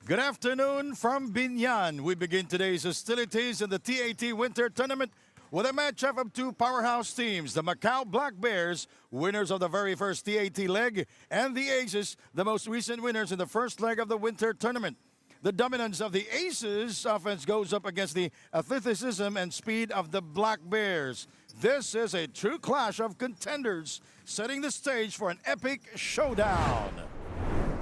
Good afternoon from Biñan. We begin today's hostilities in the TAT Winter Tournament with a matchup of two powerhouse teams, the Macau Black Bears, winners of the very first TAT leg, and the Aces, the most recent winners in the first leg of the Winter Tournament. The dominance of the Aces offense goes up against the athleticism and speed of the Black Bears. This is a true clash of contenders, setting the stage for an epic showdown.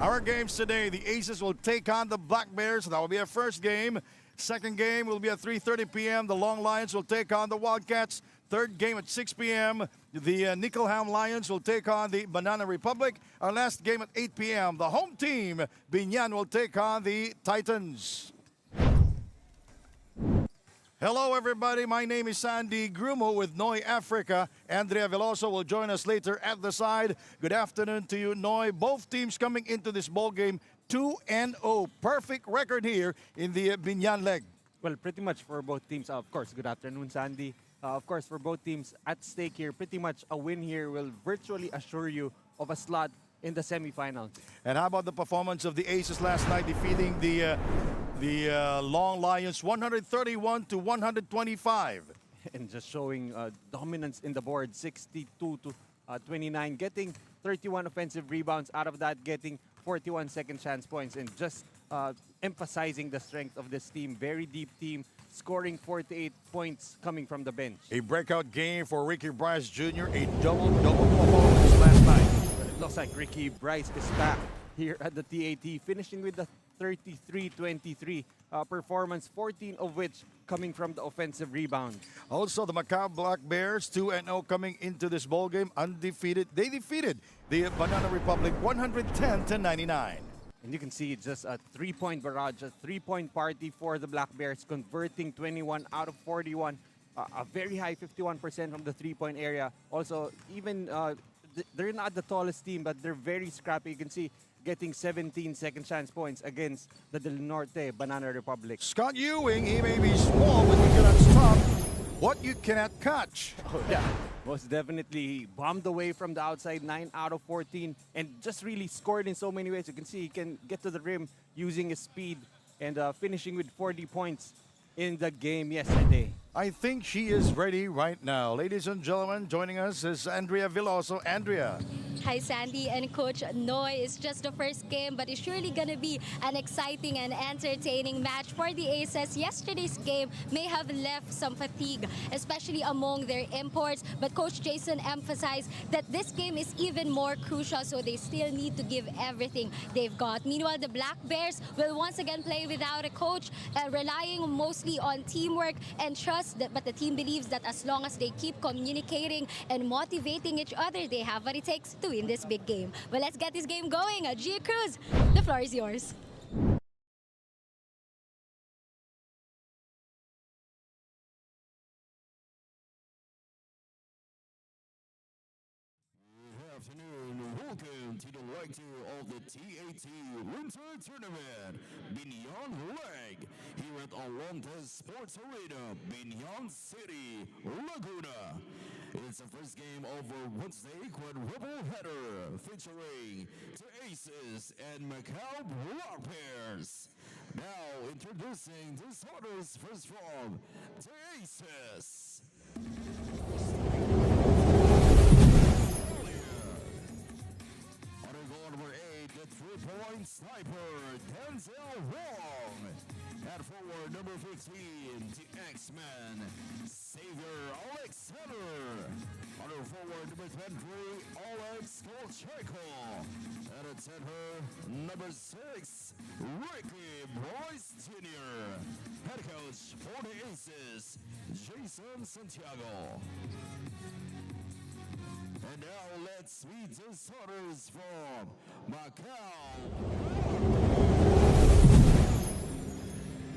Our games today, the Aces will take on the Black Bears. That will be our first game. Second game will be at 3:30 p.m. The Long Lions will take on the Wildcats. Third game at 6 p.m. The Nickelham Lions will take on the Banana Republic. Our last game at 8 p.m. The home team, Biñan, will take on the Titans. Hello, everybody. My name is Sandy Grumo with Noy Africa. Andrea Veloso will join us later at the side. Good afternoon to you, Noy. Both teams coming into this ball game 2-0. Perfect record here in the Biñan leg. Well, pretty much for both teams. Of course, good afternoon, Sandy. Of course, for both teams at stake here, pretty much a win here will virtually assure you of a slot in the semifinals. And how about the performance of the Aces last night, defeating the Long Lions 131-125? And just showing dominance in the board, 62-29, getting 31 offensive rebounds out of that, getting 41 second chance points, and just emphasizing the strength of this team. Very deep team, scoring 48 points coming from the bench. A breakout game for Ricky Bryce Jr., a double-double performance last night. But it looks like Ricky Bryce is back here at the TAT, finishing with the 33-23 performance, 14 of which coming from the offensive rebound. Also, the Macau Black Bears, 2-0 coming into this ball game, undefeated. They defeated the Banana Republic 110-99. And you can see just a three-point barrage, a three-point party for the Black Bears, converting 21 out of 41, a very high 51% from the three-point area. Also, even they're not the tallest team, but they're very scrappy. You can see getting 17 second chance points against the Del Norte Banana Republic. Scott Ewing, he may be small, but you cannot stop what you cannot catch. Oh, yeah, most definitely bombed away from the outside, 9 out of 14, and just really scored in so many ways. You can see he can get to the rim using his speed and finishing with 40 points in the game yesterday. I think she is ready right now. Ladies and gentlemen, joining us is Andrea Veloso. Andrea. Hi, Sandy and Coach Noy. It's just the first game, but it's surely going to be an exciting and entertaining match for the Aces. Yesterday's game may have left some fatigue, especially among their imports, but Coach Jason emphasized that this game is even more crucial, so they still need to give everything they've got. Meanwhile, the Black Bears will once again play without a coach, relying mostly on teamwork and trust, but the team believes that as long as they keep communicating and motivating each other, they have what it takes to win this big game. Well, let's get this game going. Gia Cruz, the floor is yours. Welcome to the leg 2 of the TAT Winter Tournament, Biñan Leg, here at Alontes Sports Arena, Biñan City, Laguna. It's the first game of a Wednesday quadruple header featuring the Aces and Macau Black Bears. Now introducing the starters first from the Aces. Number 8, the three-point sniper, Denzel Wong. At forward, number 15, the X-Men, Xavier Alexander. Under forward, number 23, Alex Kolchenko. And at center, number 6, Ricky Bryce Jr. Head coach for the Aces, Jason Santiago. And now let's meet the starters from Macau.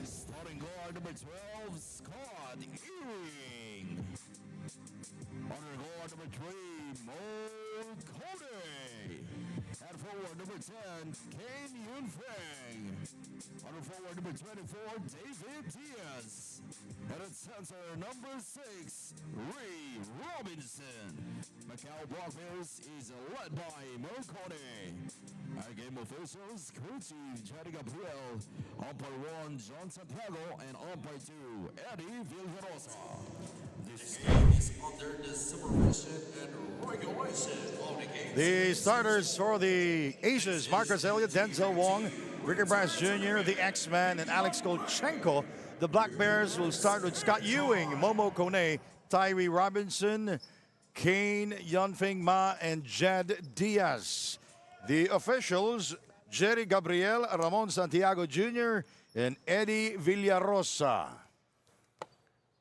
Starting guard number 12, Scott Ewing. Under guard number 3, Mo Cody. At forward number 10, Kane Yunfeng. Under forward number 24, David Diaz. And at center number 6, Ray Robinson. Macau Black Bears is led by Mokone. Our game officials, Coach Jerry Gabriel, umpire 1, John Santiago, and umpire 2, Eddie Villarosa. This game is under the supervision and regulation of the game. The starters for the Aces, Marcus Elliott, Denzel Wong, Ricky Bryce Jr., the X-Man, and Alex Kolchenko. The Black Bears will start with Scott Ewing, Momo Kone, Tyree Robinson, Kane Yunfeng Ma, and Jed Diaz. The officials, Jerry Gabriel, Ramon Santiago Jr., and Eddie Villarosa.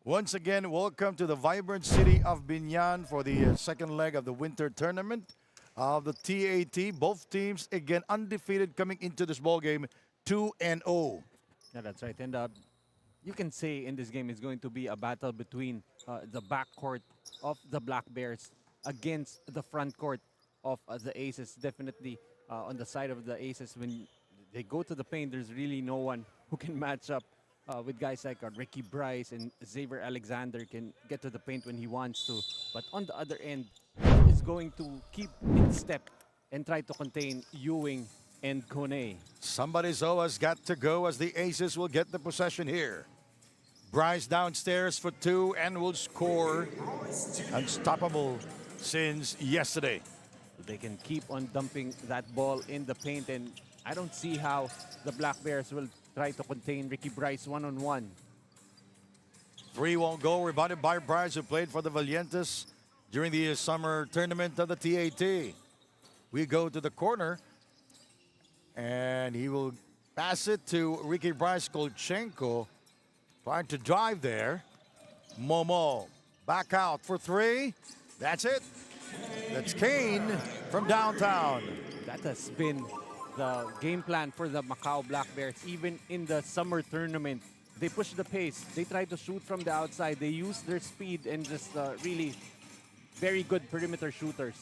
Once again, welcome to the vibrant city of Biñan for the second leg of the winter tournament of the TAT. Both teams, again, undefeated coming into this ball game, 2-0. Yeah, that's right. And you can say in this game it's going to be a battle between the backcourt of the Black Bears against the front court of the Aces. Definitely on the side of the Aces, when they go to the paint, there's really no one who can match up with guys like Ricky Bryce, and Xavier Alexander can get to the paint when he wants to. But on the other end, is going to keep in step and try to contain Ewing and Kone. Somebody's always got to go as the Aces will get the possession here. Bryce downstairs for 2 and will score. Unstoppable since yesterday. They can keep on dumping that ball in the paint, and I don't see how the Black Bears will try to contain Ricky Bryce one-on-one. 3 won't go, rebounded by Bryce, who played for the Valientes during the summer tournament of the TAT. We go to the corner, and he will pass it to Ricky Bryce. Kolchenko trying to drive there. Momo back out for 3. That's it. That's Kane from downtown. That has been the game plan for the Macau Black Bears. Even in the summer tournament, they push the pace. They try to shoot from the outside. They use their speed and just really very good perimeter shooters.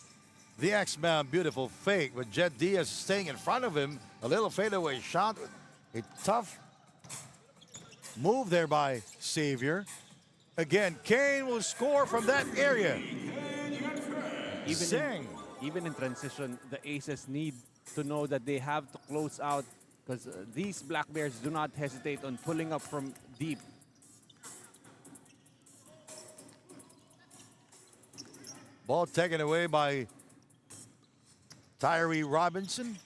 The X-Man, beautiful fake with Jed Diaz staying in front of him. A little fadeaway shot. A tough move there by Xavier. Again, Kane will score from that area. Even in transition, the Aces need to know that they have to close out, because these Black Bears do not hesitate on pulling up from deep. Ball taken away by Tyree Robinson.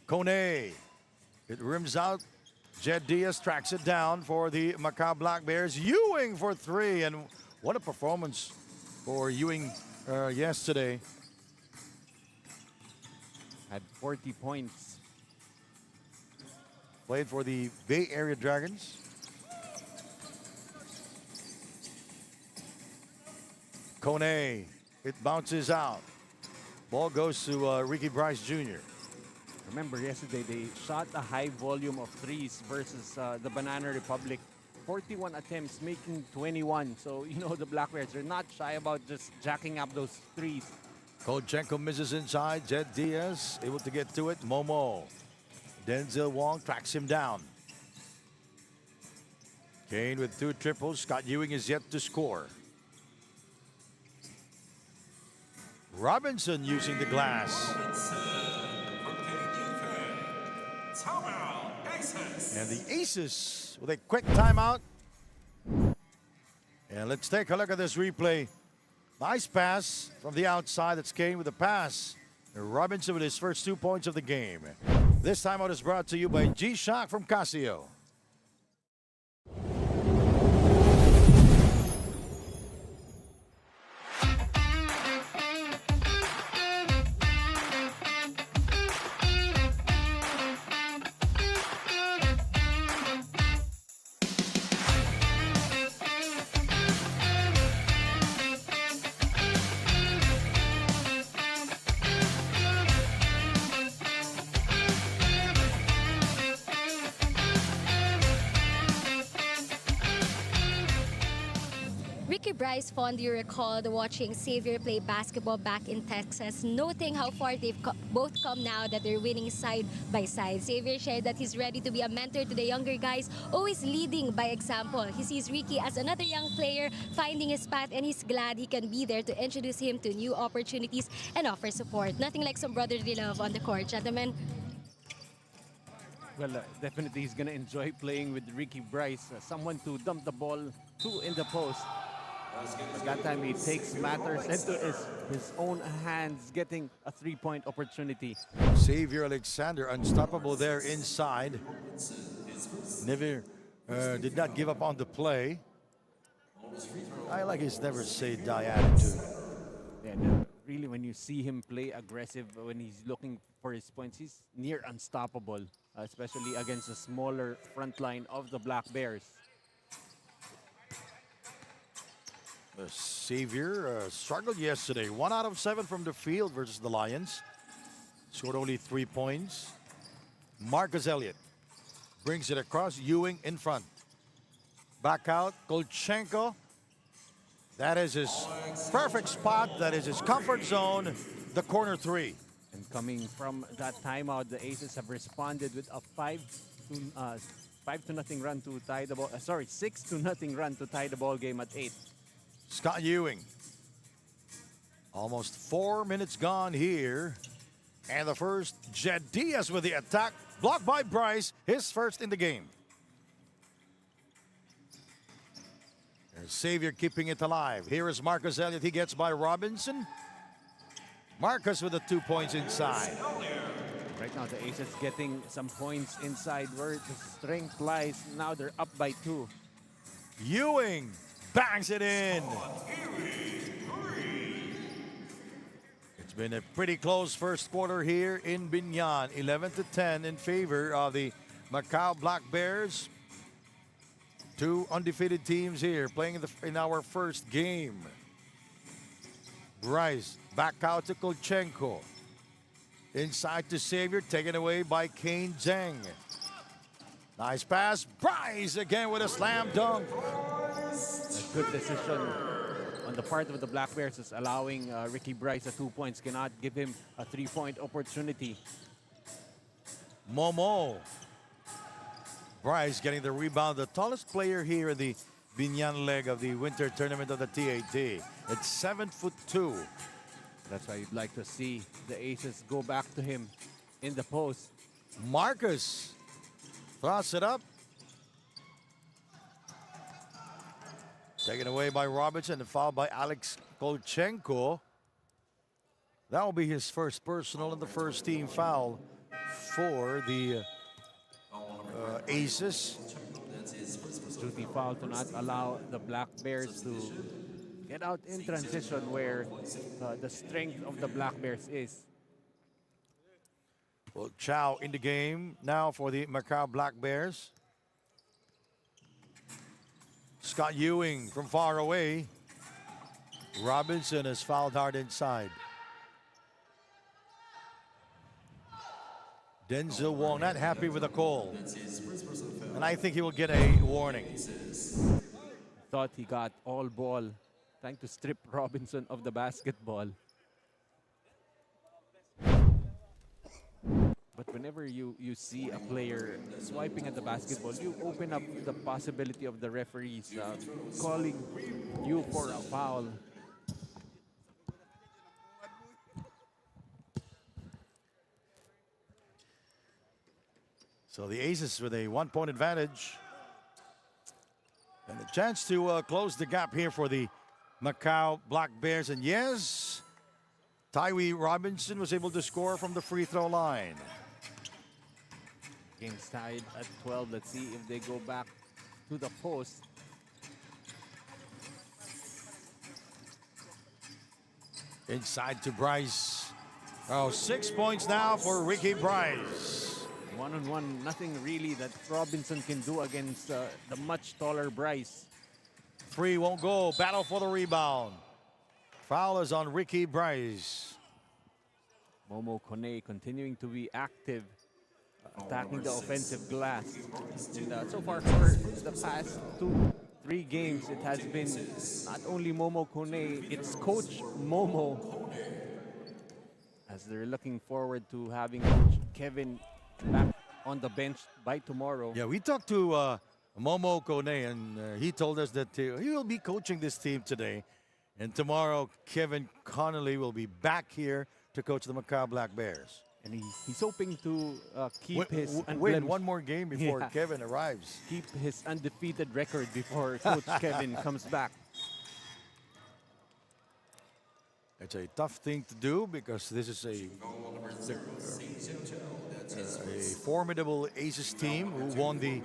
Kone. It rims out. Jed Diaz tracks it down for the Macau Black Bears. Ewing for 3, and what a performance for Ewing yesterday. Had 40 points. Played for the Bay Area Dragons. Kone, it bounces out. Ball goes to Ricky Bryce Jr. Remember yesterday, they shot a high volume of threes versus the Banana Republic. 41 attempts, making 21. So, you know, the Black Bears are not shy about just jacking up those threes. Kolchenko misses inside. Jed Diaz able to get to it. Momo. Denzel Wong tracks him down. Kane with 2 triples. Scott Ewing is yet to score. Robinson using the glass. And the Aces with a quick timeout. And let's take a look at this replay. Nice pass from the outside. That's Kane with the pass. And Robinson with his first 2 points of the game. This timeout is brought to you by G-Shock from Casio. Ricky Bryce fondly recalled watching Xavier play basketball back in Texas, noting how far they've both come now that they're winning side by side. Xavier shared that he's ready to be a mentor to the younger guys, always leading by example. He sees Ricky as another young player finding his path, and he's glad he can be there to introduce him to new opportunities and offer support. Nothing like some brotherly love on the court, gentlemen. Well, definitely he's going to enjoy playing with Ricky Bryce, someone to dump the ball to in the post. But that time he takes matters into his own hands, getting a three-point opportunity. Xavier Alexander unstoppable there inside. Never did not give up on the play. I like his never say die attitude. And really, when you see him play aggressive, when he's looking for his points, he's near unstoppable, especially against the smaller front line of the Black Bears. Xavier struggled yesterday. 1 out of 7 from the field versus the Lions. Scored only 3 points. Marcus Elliott brings it across. Ewing in front. Back out. Kolchenko. That is his perfect spot. That is his comfort zone. The corner 3. And coming from that timeout, the Aces have responded with a 5-0 run to tie the ball. 6-0 run to tie the ball game at 8. Scott Ewing. Almost 4 minutes gone here. And the first, Jed Diaz with the attack. Blocked by Bryce. His first in the game. There's Xavier keeping it alive. Here is Marcus Elliott. He gets by Robinson. Marcus with the 2 points inside. Right now, the Aces getting some points inside where the strength lies. Now they're up by 2. Ewing bangs it in. It's been a pretty close first quarter here in Biñan. 11-10 in favor of the Macau Black Bears. 2 undefeated teams here playing in our first game. Bryce back out to Kolchenko. Inside to Xavier, taken away by Kane Zhang. Nice pass. Bryce again with a slam dunk. A good decision on the part of the Black Bears is allowing Ricky Bryce 2 points. Cannot give him a 3-point opportunity. Momo. Bryce getting the rebound. The tallest player here in the Biñan leg of the winter tournament of the TAT. It's 7'2". That's why you'd like to see the Aces go back to him in the post. Marcus throws it up. Taken away by Robinson and fouled by Alex Kolchenko. That will be his first personal and the first team foul for the Aces. Duty foul to not allow the Black Bears to get out in transition where the strength of the Black Bears is. Well, Chow in the game now for the Macau Black Bears. Scott Ewing from far away. Robinson has fouled hard inside. Denzel Wong not happy with the call. And I think he will get a warning. Thought he got all ball, trying to strip Robinson of the basketball. But whenever you see a player swiping at the basketball, you open up the possibility of the referees calling you for a foul. So the Aces with a 1-point advantage. And a chance to close the gap here for the Macau Black Bears. And yes, Tyree Robinson was able to score from the free throw line. Game's tied at 12. Let's see if they go back to the post. Inside to Bryce. Oh, 6 points now for Ricky Bryce. One-on-one, nothing really that Robinson can do against the much taller Bryce. 3 won't go. Battle for the rebound. Foul is on Ricky Bryce. Momo Kone continuing to be active, attacking the offensive glass. And so far for the past 3 games, it has been not only Momo Kone, it's Coach Momo, as they're looking forward to having Coach Kevin back on the bench by tomorrow. Yeah, we talked to Momo Kone, and he told us that he will be coaching this team today. And tomorrow, Kevin Connolly will be back here to coach the Macau Black Bears. And he's hoping to keep his Win unblemished- one more game before Yeah. Kevin arrives. keep his undefeated record before Coach Kevin comes back. It's a tough thing to do because this is a formidable Aces team who won the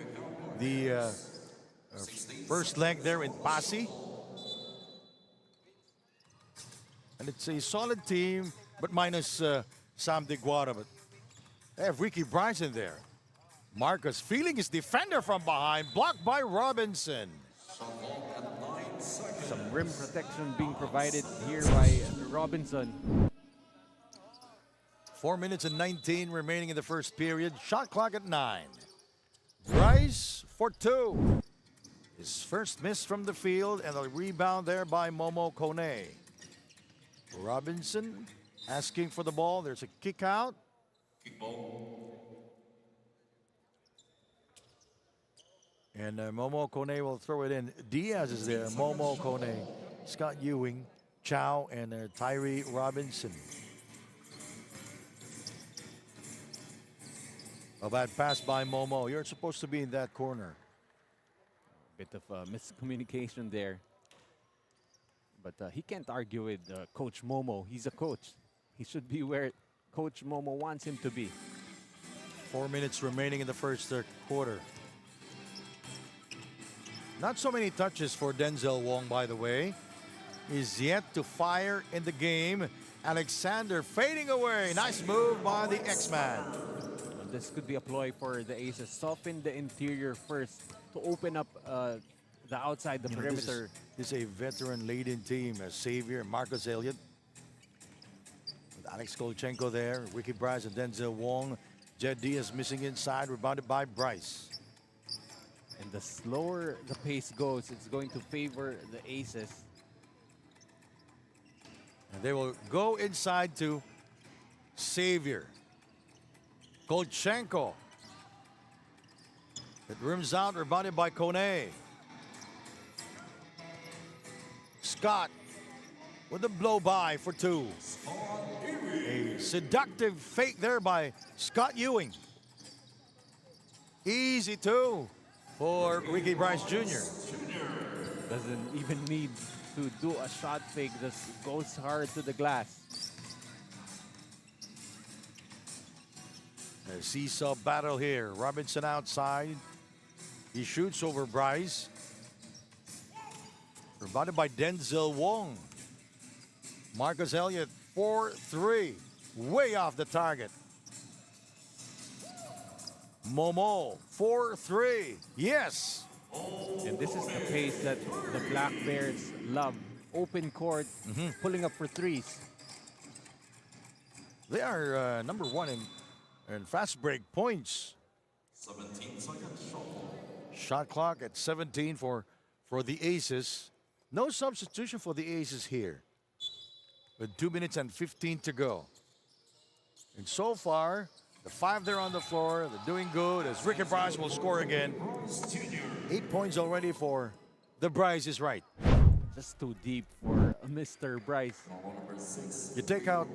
first leg there in Passi. And it's a solid team, but minus Sam Deguara. But they have Ricky Bryce in there. Marcus feeling his defender from behind, blocked by Robinson. Some rim protection being provided here by Robinson. 4 minutes and 19 remaining in the first period. Shot clock at 9. Bryce for 2. His first miss from the field, and a rebound there by Momo Kone. Robinson asking for the ball. There's a kick out. And Momo Kone will throw it in. Diaz is there. Momo Kone, Scott Ewing, Chow, and Tyree Robinson. A bad pass by Momo. You're supposed to be in that corner. Bit of miscommunication there. But he can't argue with Coach Momo. He's a coach. He should be where Coach Momo wants him to be. 4 minutes remaining in the first quarter. Not so many touches for Denzel Wong, by the way. He's yet to fire in the game. Alexander fading away. Nice move by the X-Man. This could be a ploy for the Aces. Soften the interior first to open up the outside, the perimeter. This is a veteran-laden team. Xavier, Marcus Elliott. With Alex Kolchenko there. Ricky Bryce and Denzel Wong. Jed Diaz missing inside. Rebounded by Bryce. And the slower the pace goes, it's going to favor the Aces. And they will go inside to Xavier. Kolchenko. It rims out, rebounded by Kone. Scott with a blow by for 2. A seductive fake there by Scott Ewing. Easy 2 for Ricky Bryce Jr. Doesn't even need to do a shot fake, just goes hard to the glass. A seesaw battle here. Robinson outside. He shoots over Bryce. Rebounded by Denzel Wong. Marcus Elliott, 4-3. Way off the target. Momo, 4-3. Yes. And this is the pace that the Black Bears love. Open court, pulling up for threes. They are number 1 in fast break points. 17 seconds shot. Shot clock at 17 for the Aces. No substitution for the Aces here. With 2 minutes and 15 to go. And so far, the 5 there on the floor, they're doing good as Ricky Bryce will score again. 8 points already for the Bryce is right. Just too deep for Mr. Bryce. You take out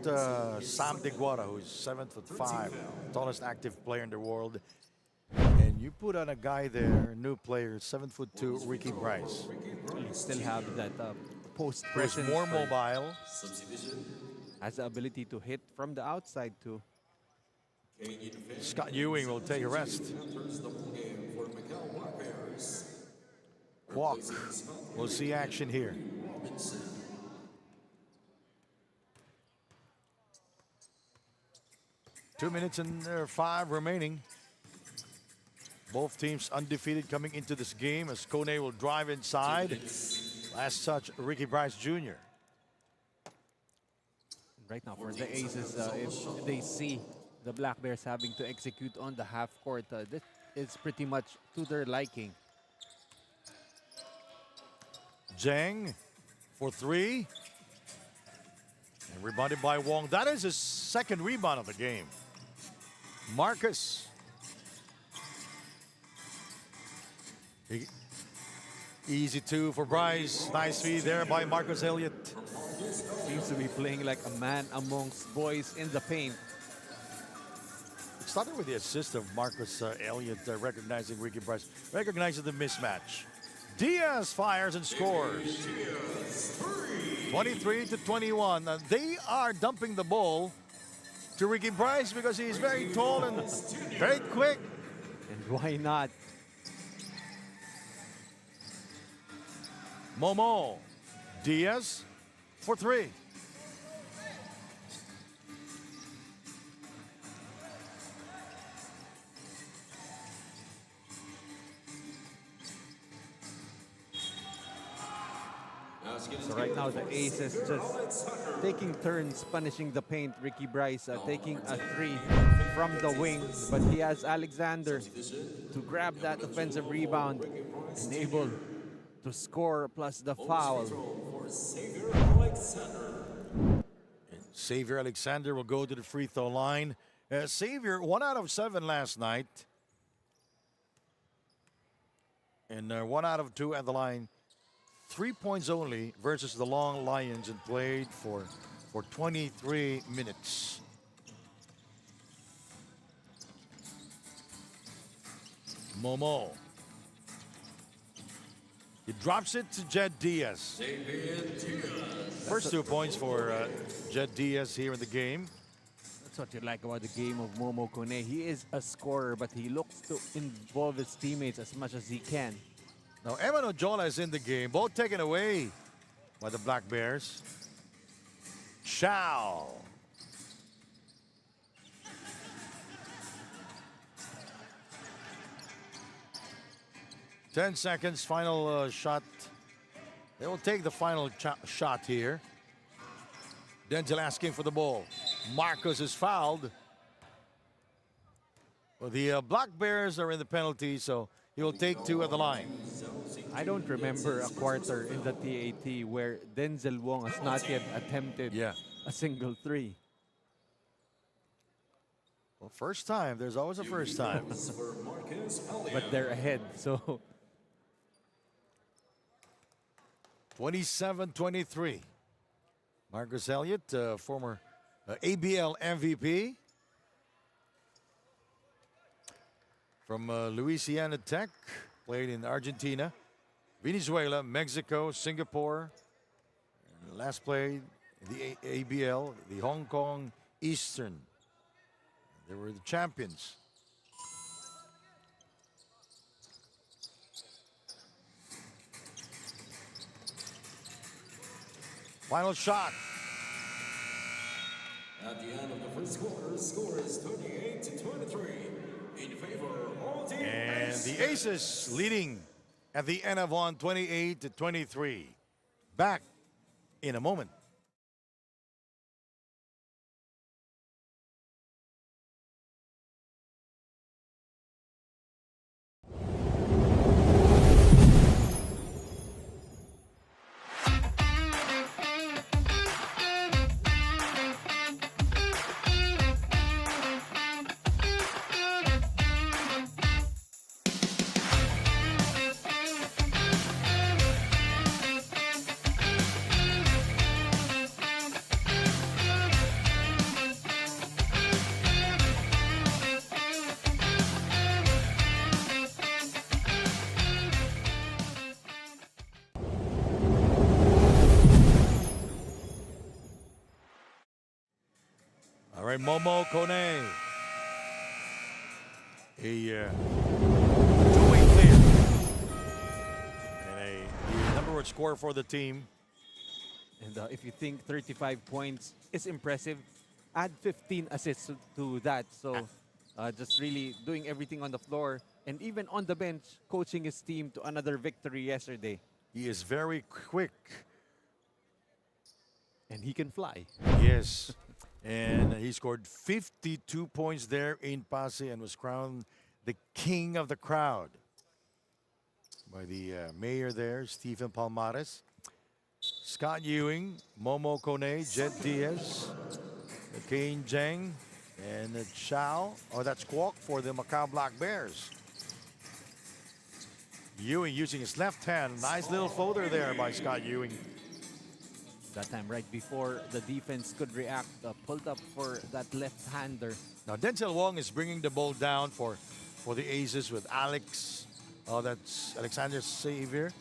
Sam Deguara, who's 7'5", tallest active player in the world. And you put on a guy there, a new player, 7'2", Ricky Bryce. You still have that post Who's presence. more mobile. Has the ability to hit from the outside too. Scott Ewing will take a rest. Walk. We'll see action here. Two minutes and 5 remaining. Both teams undefeated coming into this game as Kone will drive inside. Last touch, Ricky Bryce Jr. Right now for the Aces, if they see the Black Bears having to execute on the half court, this is pretty much to their liking. Zhang for three. And rebounded by Wong. That is his second rebound of the game. Marcus. Easy two for Bryce. Nice feed there by Marcus Elliott. Seems to be playing like a man amongst boys in the paint. It started with the assist of Marcus Elliott recognizing Ricky Bryce. Recognizes the mismatch. Diaz fires and scores. 23-21. They are dumping the ball to Ricky Bryce because he's very tall and very quick. And why not? Momo. Diaz for three. So right now the Aces just taking turns punishing the paint. Ricky Bryce taking a three from the wing, but he has Alexander to grab that offensive rebound and able to score plus the foul. Xavier Alexander will go to the free throw line. Xavier, 1 out of 7 last night. And 1 out of 2 at the line. 3 points only versus the Long Lions and played for 23 minutes. Momo. He drops it to Jed Diaz. First 2 points for Jed Diaz here in the game. That's what you like about the game of Momo Kone. He is a scorer, but he looks to involve his teammates as much as he can. Now, Eman Ojola is in the game. Both taken away by the Black Bears. Chow. Ten seconds, final shot. They will take the final shot here. Denzel asking for the ball. Marcus is fouled. Well, the Black Bears are in the penalty, so he will take 2 at the line. I don't remember a quarter in the TAT where Denzel Wong has not yet attempted a single three. Well, first time. There's always a first time. But they're ahead, so 27-23. Marcus Elliott, former ABL MVP from Louisiana Tech, played in Argentina, Venezuela, Mexico, Singapore. And last played the ABL, the Hong Kong Eastern. They were the champions. Final shot. At the end of the first quarter, score is 38-23 in favor of the And Aces. the Aces leading at the end of one, 28-23. Back in a moment. All right, Momo Kone. A two-way player. And the number one scorer for the team. and if you think 35 points is impressive, add 15 assists to that. So just really doing everything on the floor and even on the bench, coaching his team to another victory yesterday. He is very quick. And he can fly. Yes. And he scored 52 points there in Pasay and was crowned the king of the crowd by the mayor there, Stephen Palmares. Scott Ewing, Momo Kone, Jed Diaz, Kane Jang, and Chow. Oh, that's Kwok for the Macau Black Bears. Ewing using his left hand. Nice little floater there by Scott Ewing. That time right before the defense could react, pulled up for that left-hander. Now Denzel Wong is bringing the ball down for the Aces with Alex. Oh, that's Alexander Xavier.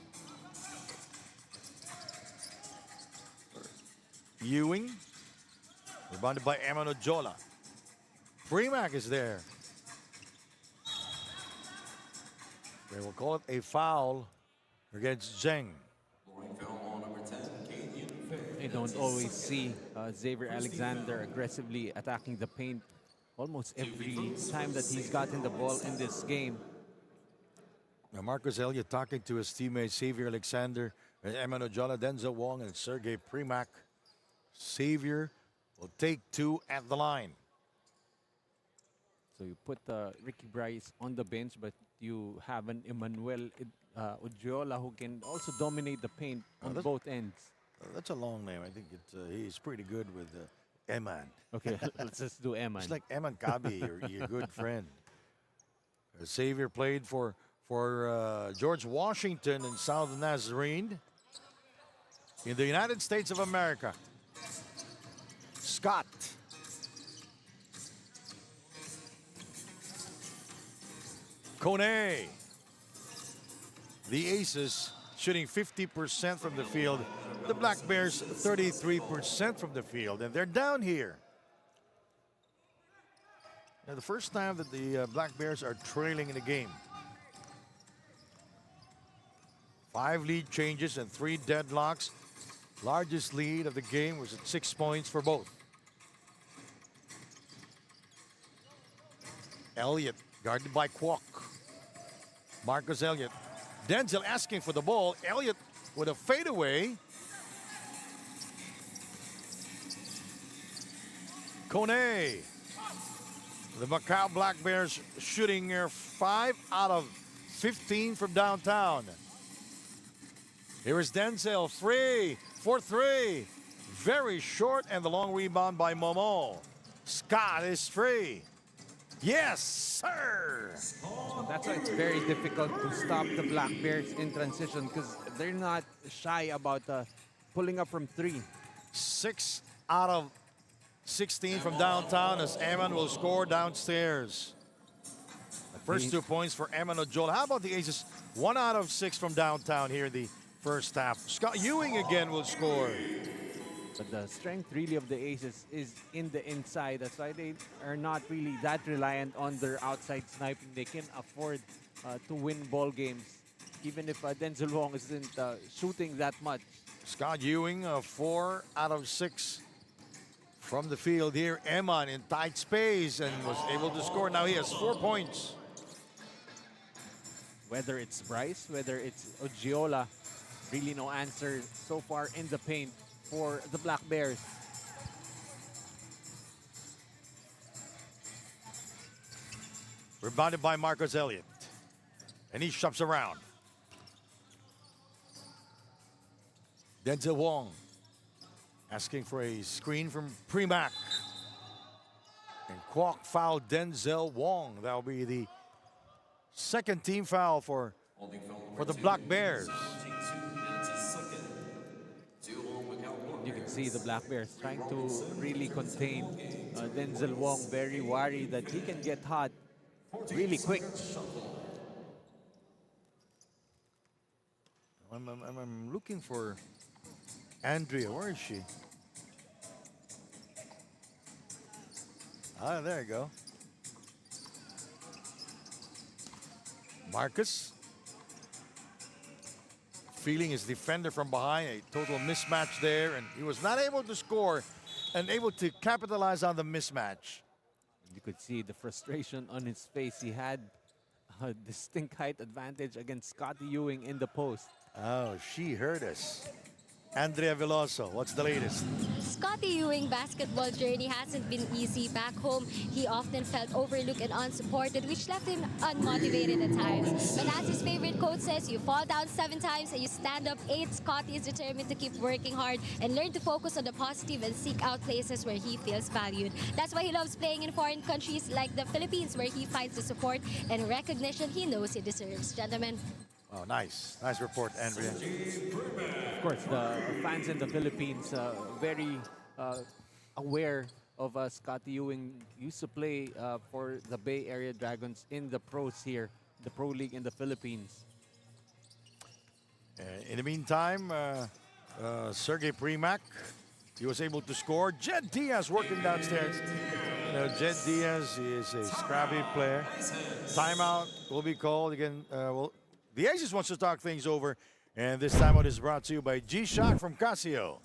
Ewing. Rebounded by Eman Ojola. Premack is there. They will call it a foul against Zheng. You don't always see Xavier Alexander aggressively attacking the paint almost every time that he's gotten the ball in this game. Now Marcus Elliott talking to his teammates Xavier Alexander, and Eman Ojola, Denzel Wong, and Sergey Premack. Xavier will take two at the line. So you put Ricky Bryce on the bench, but you have an Emmanuel Ojiola who can also dominate the paint on both ends. That's a long name. I think he's pretty good with Eman. Okay, let's just do Eman. It's like Eman Kabi, your good friend. Xavier played for George Washington and South Nazarene in the United States of America. Scott. Kone. The Aces shooting 50% from the field. The Black Bears 33% from the field, and they're down here. Now, the first time that the Black Bears are trailing in the game. 5 lead changes and 3 deadlocks. Largest lead of the game was at 6 points for both. Elliott guarded by Kwok. Marcus Elliott. Denzel asking for the ball. Elliott with a fadeaway. Kone. The Macau Black Bears shooting 5 out of 15 from downtown. Here is Denzel, free for 3. Very short, and the long rebound by Momo. Scott is free. Yes, sir. So that's why it's very difficult to stop the Black Bears in transition because they're not shy about pulling up from 3. 6 out of 16 from downtown as Eman will score downstairs. The first 2 points for Eman Ojola. How about the Aces? 1 out of 6 from downtown here in the first half. Scott Ewing again will score. But the strength really of the Aces is in the inside. That's why they are not really that reliant on their outside sniping. They can afford to win ball games, even if Denzel Wong isn't shooting that much. Scott Ewing, 4 out of 6 from the field here. Eman in tight space and was able to score. Now he has 4 points. Whether it's Bryce, whether it's Ojiola, really no answer so far in the paint for the Black Bears. Rebounded by Marcus Elliott. And he shoves around. Denzel Wong asking for a screen from Premack. And Kwok fouled Denzel Wong. That'll be the second team foul for the Black Bears. You can see the Black Bears trying to really contain Denzel Wong, very worried that he can get hot really quick. I'm looking for Andrea. Where is she? Ah, there you go. Marcus. Feeling his defender from behind. A total mismatch there. And he was not able to score and able to capitalize on the mismatch. You could see the frustration on his face. He had a distinct height advantage against Scotty Ewing in the post. Oh, she hurt us. Andrea Veloso, what's the latest? Scotty Ewing basketball journey hasn't been easy. Back home, he often felt overlooked and unsupported, which left him unmotivated at times. But as his favorite quote says, you fall down 7 times and you stand up 8. Scotty is determined to keep working hard and learn to focus on the positive and seek out places where he feels valued. That's why he loves playing in foreign countries like the Philippines, where he finds the support and recognition he knows he deserves. Gentlemen. Oh, nice. Nice report, Andrea. Of course, the fans in the Philippines very aware of Scotty Ewing. Used to play for the Bay Area Dragons in the pros here, the Pro League in the Philippines. In the meantime, Sergey Primak, he was able to score. Jed Diaz working downstairs. You know, Jed Diaz is a scrappy player. Timeout will be called again. The Aces wants to talk things over, and this timeout is brought to you by G-Shock from Casio.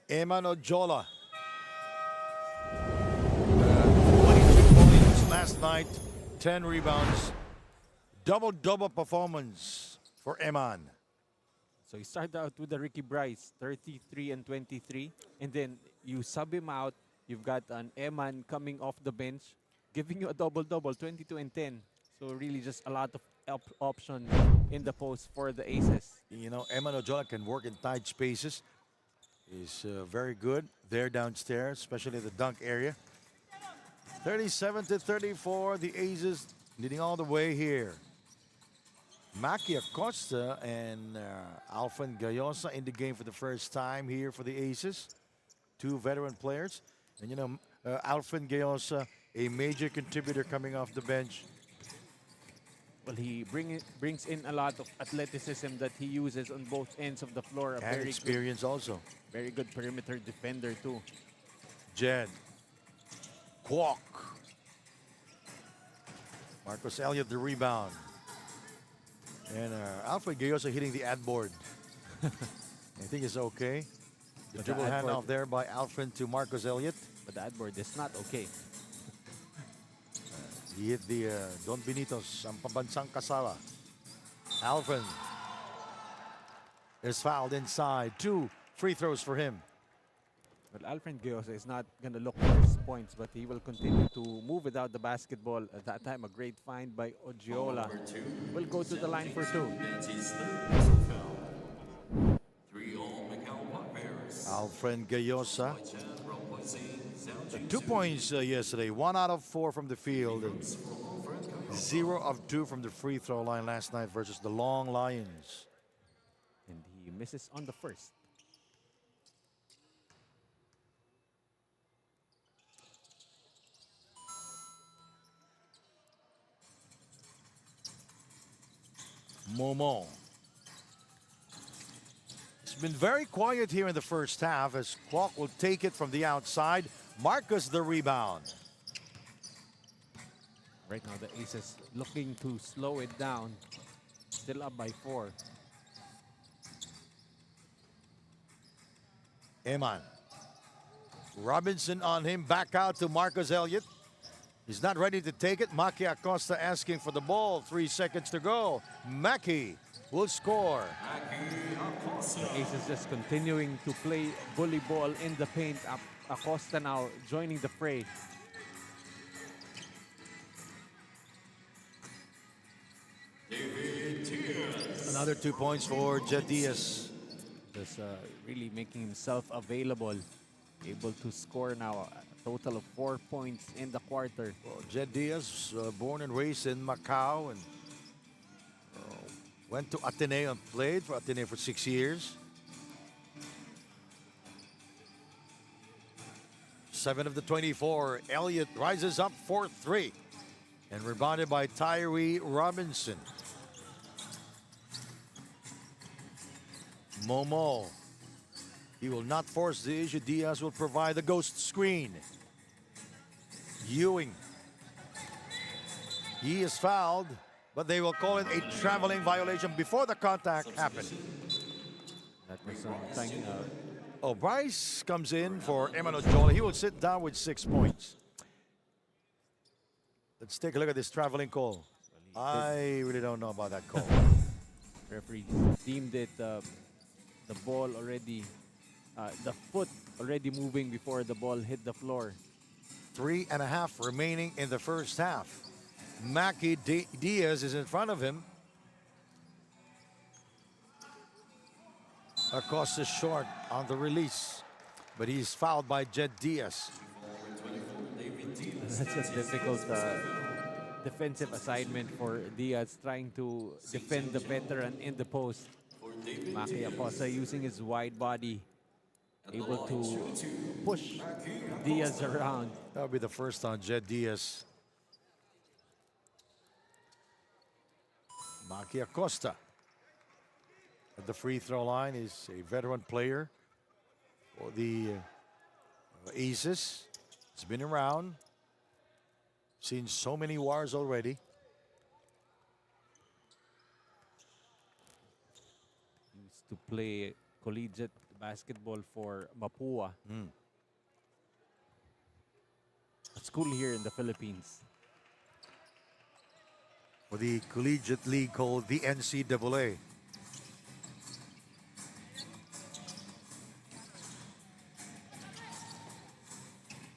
Eman Ojola. 22 points last night, 10 rebounds. Double-double performance for Eman. So you start out with the Ricky Bryce, 33 and 23, and then you sub him out. You've got an Eman coming off the bench, giving you a double-double, 22 and 10. So really just a lot of options in the post for the Aces. You know, Eman Ojola can work in tight spaces. He's very good there downstairs, especially the dunk area. 37-34, the Aces leading all the way here. Maki Acosta and Alfred Gayosa in the game for the first time here for the Aces. 2 veteran players. And you know, Alfred Gayosa, a major contributor coming off the bench. Well, he brings in a lot of athleticism that he uses on both ends of the floor. A And very experience also. very good perimeter defender too. Jed. Kwok. Marcus Elliott the rebound. And Alfred Gayosa hitting the ad board. I think it's okay. The But dribble the ad handoff board- there by Alfred to Marcus Elliott. But the ad board is not okay. He hit the Don Benitos, ang pambansang kasala. Alfred is fouled inside. 2 free throws for him. Well, Alfred Gayosa is not going to look for his points, but he will continue to move without the basketball. At that time, a great find by Ogiola. Will go to the line for 2. Alfred Gayosa. 2 points yesterday. 1 out of 4 from the field. And 0 of 2 from the free throw line last night versus the Long Lions. And he misses on the first. Momo. It's been very quiet here in the first half as Kwok will take it from the outside. Marcus the rebound. Right now, the Aces looking to slow it down. Still up by 4. Eman. Robinson on him. Back out to Marcus Elliott. He's not ready to take it. Maki Acosta asking for the ball. 3 seconds to go. Maki will score. The Aces just continuing to play bully ball in the paint. Acosta now joining the fray. Another 2 points for Jed Diaz. Just really making himself available. Able to score now a total of 4 points in the quarter. Well, Jed Diaz, born and raised in Macau, and went to Ateneo and played for Ateneo for 6 years. 7 of the 24. Elliott rises up 4-3 and rebounded by Tyree Robinson. Momo. He will not force the issue. Diaz will provide the ghost screen. Ewing. He is fouled, but they will call it a traveling violation before the contact happened. That was something. Oh, Bryce comes in for Emmanuel Jola. He will sit down with 6 points. Let's take a look at this traveling call. I really don't know about that call. Referee deemed it the ball already, the foot already moving before the ball hit the floor. 3.5 remaining in the first half. Mackie Diaz is in front of him. Acosta short on the release, but he's fouled by Jed Diaz. That's a difficult defensive assignment for Diaz, trying to defend the veteran in the post. Maki Acosta using his wide body, able to push Diaz around. That'll be the first on Jed Diaz. Maki Acosta at the free throw line is a veteran player for the Aces. He's been around, seen so many wars already. Used to play collegiate basketball for Mapua, a school here in the Philippines. For the collegiate league called the NCAA.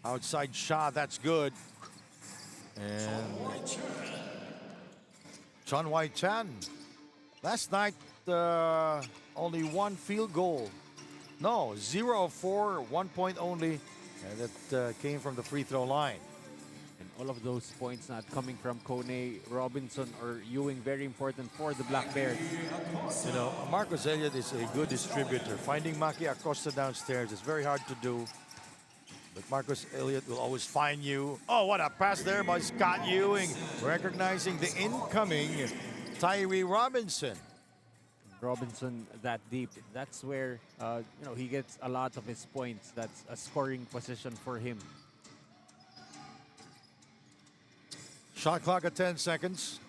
Outside shot, that's good. And Chun Wai Chan. Last night, only 1 field goal. No, 0 of 4, 1 point only. And that came from the free throw line. And all of those points not coming from Kone, Robinson, or Ewing, very important for the Black Bears. You know, Marcus Elliott is a good distributor. Finding Maki Acosta downstairs is very hard to do. But Marcus Elliott will always find you. Oh, what a pass there by Scott Ewing. Recognizing the incoming Tyree Robinson. Robinson that deep. That's where he gets a lot of his points. That's a scoring position for him. Shot clock at 10 seconds.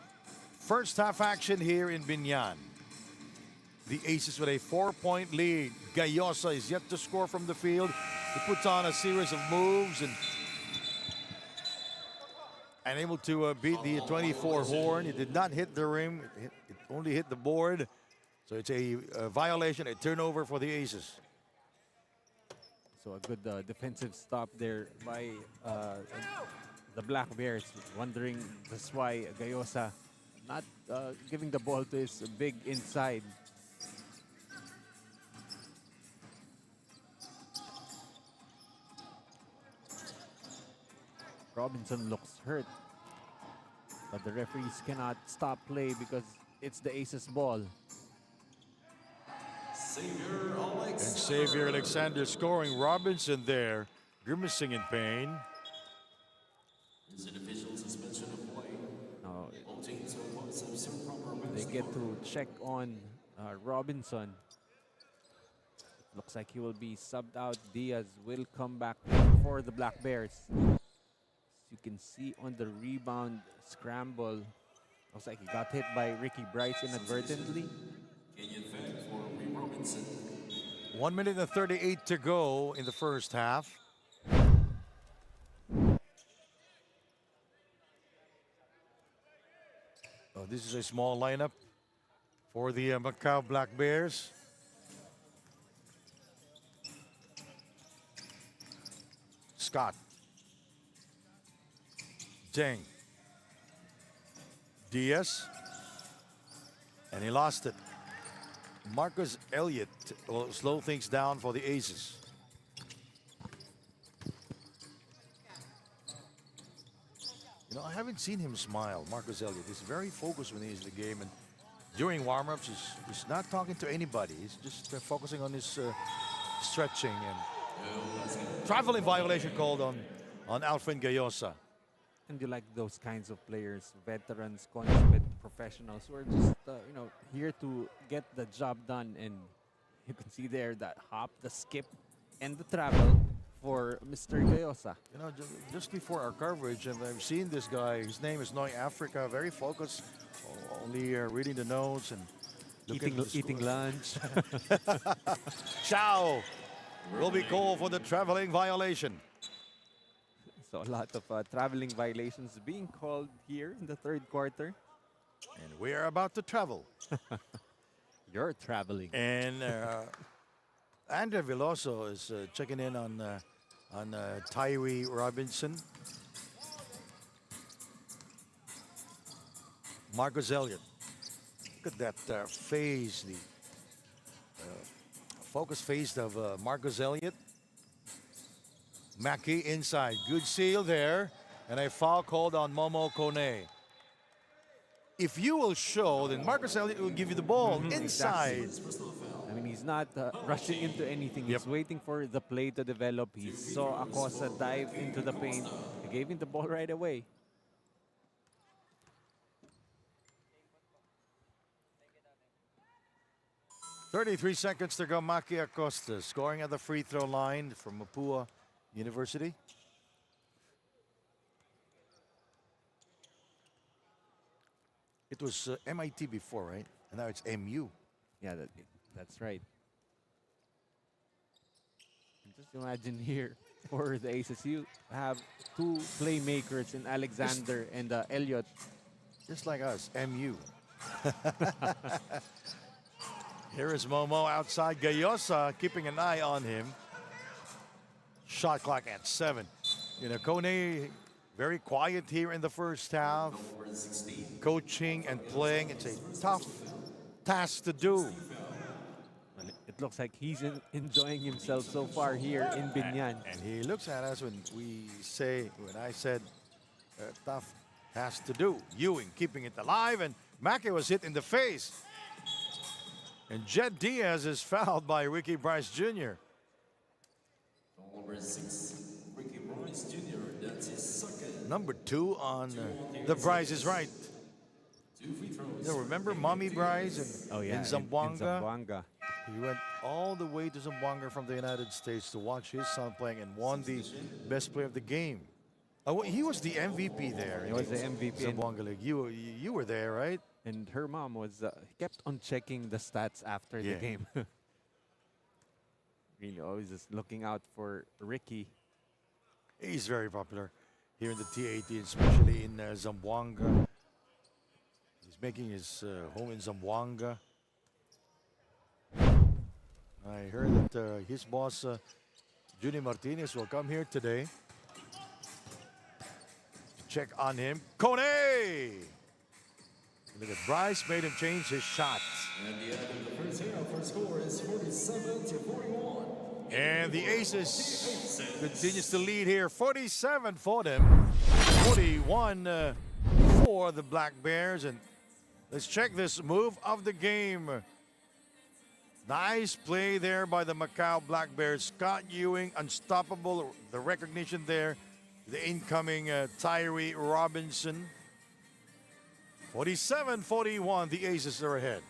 First half action here in Biñan. The Aces with a 4-point lead. Gayosa is yet to score from the field. He puts on a series of moves and able to beat the 24 horn. It did not hit the rim. It only hit the board. So it's a violation, a turnover for the Aces. So a good defensive stop there by the Black Bears. Wondering that's why Gayosa not giving the ball to his big inside. Robinson looks hurt, but the referees cannot stop play because it's the Aces ball. And Xavier Alexander scoring. Robinson there, grimacing in pain. Now, they get to check on Robinson. Looks like he will be subbed out. Diaz will come back for the Black Bears. You can see on the rebound scramble, looks like he got hit by Ricky Bryce inadvertently. 1 minute and 38 to go in the first half. Oh, this is a small lineup for the Macau Black Bears. Scott. Deng. Diaz. And he lost it. Marcus Elliott will slow things down for the Aces. You know, I haven't seen him smile, Marcus Elliott. He's very focused when he's in the game. And during warm-ups, he's not talking to anybody. He's just focusing on his stretching. And Traveling violation called on Alfred Gayosa. And you like those kinds of players, veterans, consummate professionals who are just, here to get the job done. And you can see there that hop, the skip, and the travel for Mr. Gayosa. You know, just before our coverage, and I've seen this guy. His name is Noy Africa. Very focused, only reading the notes and Eating lunch. Chow will be called for the traveling violation. So a lot of traveling violations being called here in the third quarter. And we are about to travel. You're traveling. And Andre Veloso is checking in on Tyree Robinson. Marcus Elliott. Look at that face, the focus face of Marcus Elliott. Mackey inside. Good seal there. And a foul called on Momo Kone. If you will show, then Marcus Elliott will give you the ball inside. Exactly. I mean, he's not rushing into anything. Yep. He's waiting for the play to develop. He saw Acosta dive into the paint. He gave him the ball right away. .33 seconds to go. Maki Acosta scoring at the free throw line from Mapua University. It was MIT before, right? And now it's MU. Yeah, that's right. And just imagine here for the Aces, you have two playmakers in Alexander and Elliott. Just like us, MU. Here is Momo outside. Gayosa keeping an eye on him. Shot clock at 7. You know, Kone very quiet here in the first half. Coaching and playing. It's a tough task to do. Well, it looks like he's enjoying himself so far here in Biñan. And he looks at us when I said tough task to do. Ewing keeping it alive, and Mackey was hit in the face. And Jed Diaz is fouled by Ricky Bryce Jr. Number 6, Ricky Bryce Jr. That's his second. Number 2 on The Bryce is Right. 2 free throws. You know, remember Mommy Bryce in Zamboanga? In Zamboanga. He went all the way to Zamboanga from the United States to watch his son playing and won the best player of the game. He was the MVP there. He was the MVP. Zamboanga League. You were there, right? And her mom was kept on checking the stats after the game. Really always just looking out for Ricky. He's very popular here in the T18, especially in Zamboanga. He's making his home in Zamboanga. I heard that his boss, Junie Martinez, will come here today to check on him. Kone! Look at Bryce, made him change his shot. And the end of the first half, our score is 47-41. And the Aces continues to lead here. 47 for them, 41 for the Black Bears. And let's check this move of the game. Nice play there by the Macau Black Bears. Scott Ewing, unstoppable. The recognition there. The incoming Tyree Robinson. 47-41, the Aces are ahead.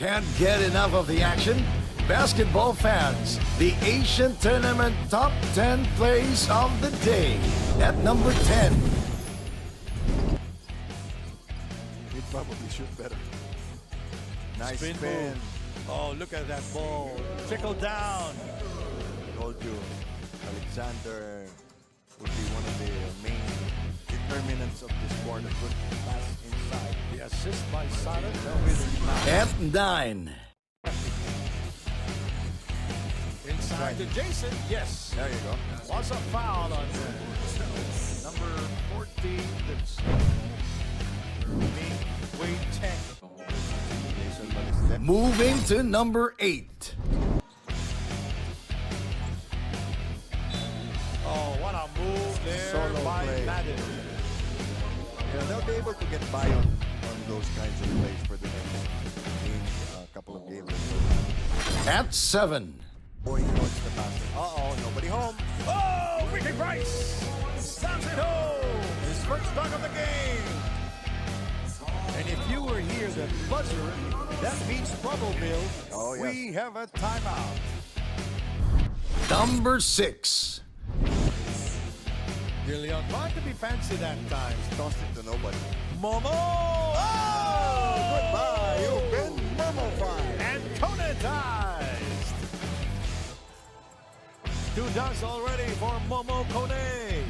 Can't get enough of the action. Basketball fans, the Asian Tournament Top 10 Plays of the Day. At number 10. He probably shoot better. Nice Spin spin. move. Oh, look at that ball. Trickle down. I told you, Alexander would be one of the main determinants of this sport. A good pass inside. The assist by Sada. At At 9. Inside to Jason. Yes. there you go. Was a foul on number 14. That's Wade Tech. Jason Balistet. Moving to number 8. Oh, what a move there Solo by play. Madden. Yeah, they'll be able to get by on those kinds of plays for the next couple of games. At 7. Boy, towards the basket. Uh-oh, nobody home. Oh, Ricky Price slams it home. His first dunk of the game. And if you were here, the buzzer, that means trouble, Bill. Oh, yes. We have a timeout. Number 6. Gillian trying to be fancy that time. Tossed it to nobody. Momo! Oh! Goodbye. You've been mummified. And conetized. 2 dunks already for Momo Kone.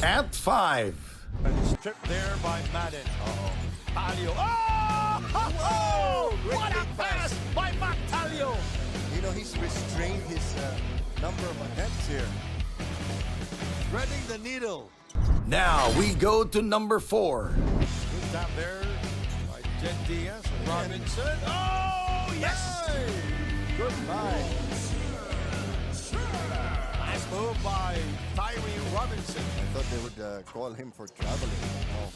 At 5. And stripped there by Madden. Talio. Oh! Great What a big pass by Mac Talio. You know, he's restrained his number of attempts here. Threading the needle. Now we go to number 4. Good tap there by Jen Diaz and Robinson. Oh, yes! Goodbye. Nice move by Tyree Robinson. I thought they would call him for traveling. Oh.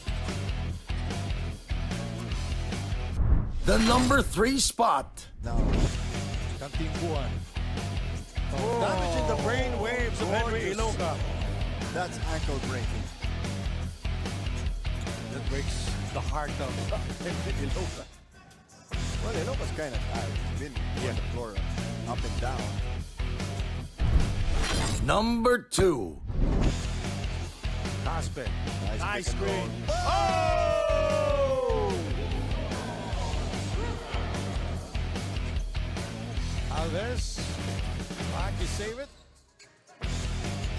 The number 3 spot. Now, Kantimbuan. Damaging the brain waves of Henry Gorgeous. Iloka. that's ankle breaking. That breaks the heart of Henry Iloka. Well, Iloka's kind of tired. He's been on the floor up and down. Number 2. Caspe. Nice pick and screen. roll. Oh! Alves. Back to save it.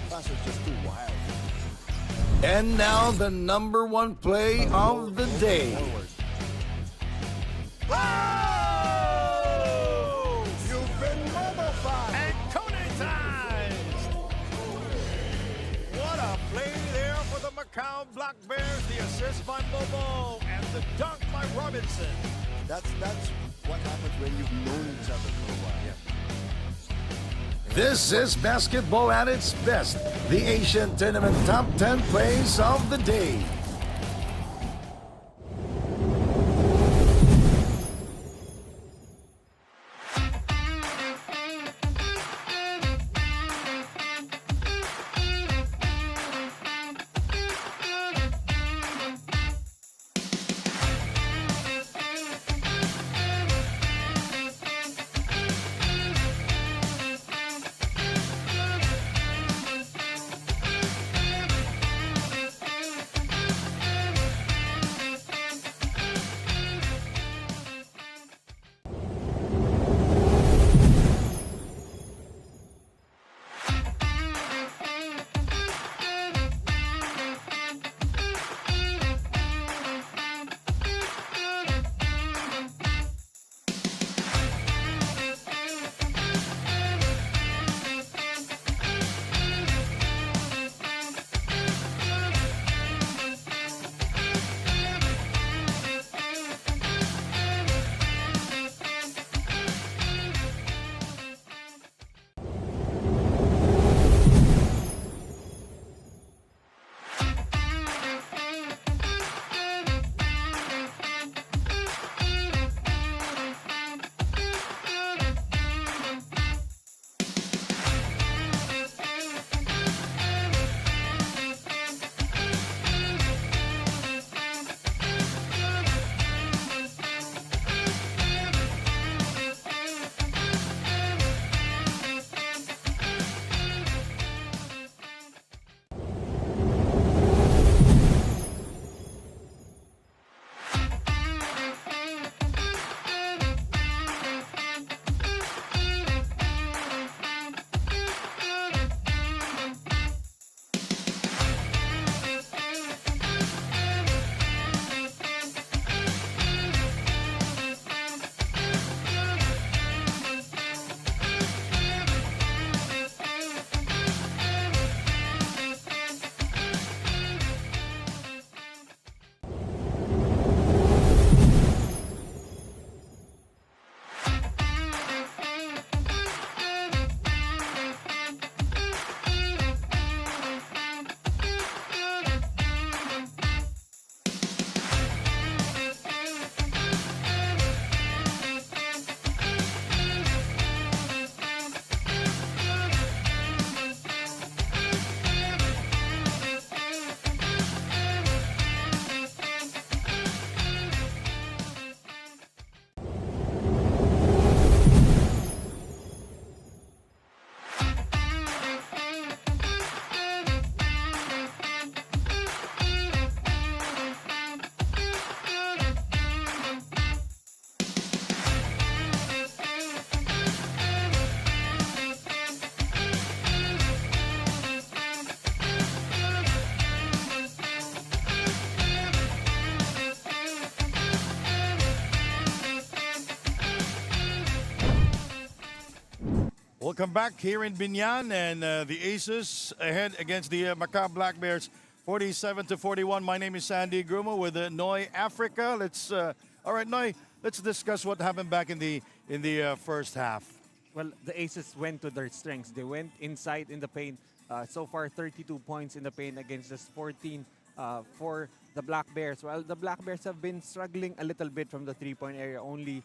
Pass was just too wild. And now the number 1 play of the day. Forward. Oh! You've been mummified. And conetized. What a play there for the Macau Black Bears. The assist by Momo and the dunk by Robinson. That's what happens when you've known each other for a while. This is basketball at its best. The Asian Tournament Top 10 Plays of the Day. Welcome back here in Biñan, and the Aces ahead against the Macau Black Bears, 47-41. My name is Sandy Grumo with Noy Africa. All right, Noy. Let's discuss what happened back in the first half. Well, the Aces went to their strengths. They went inside in the paint. So far, 32 points in the paint against just 14 for the Black Bears. Well, the Black Bears have been struggling a little bit from the three-point area, only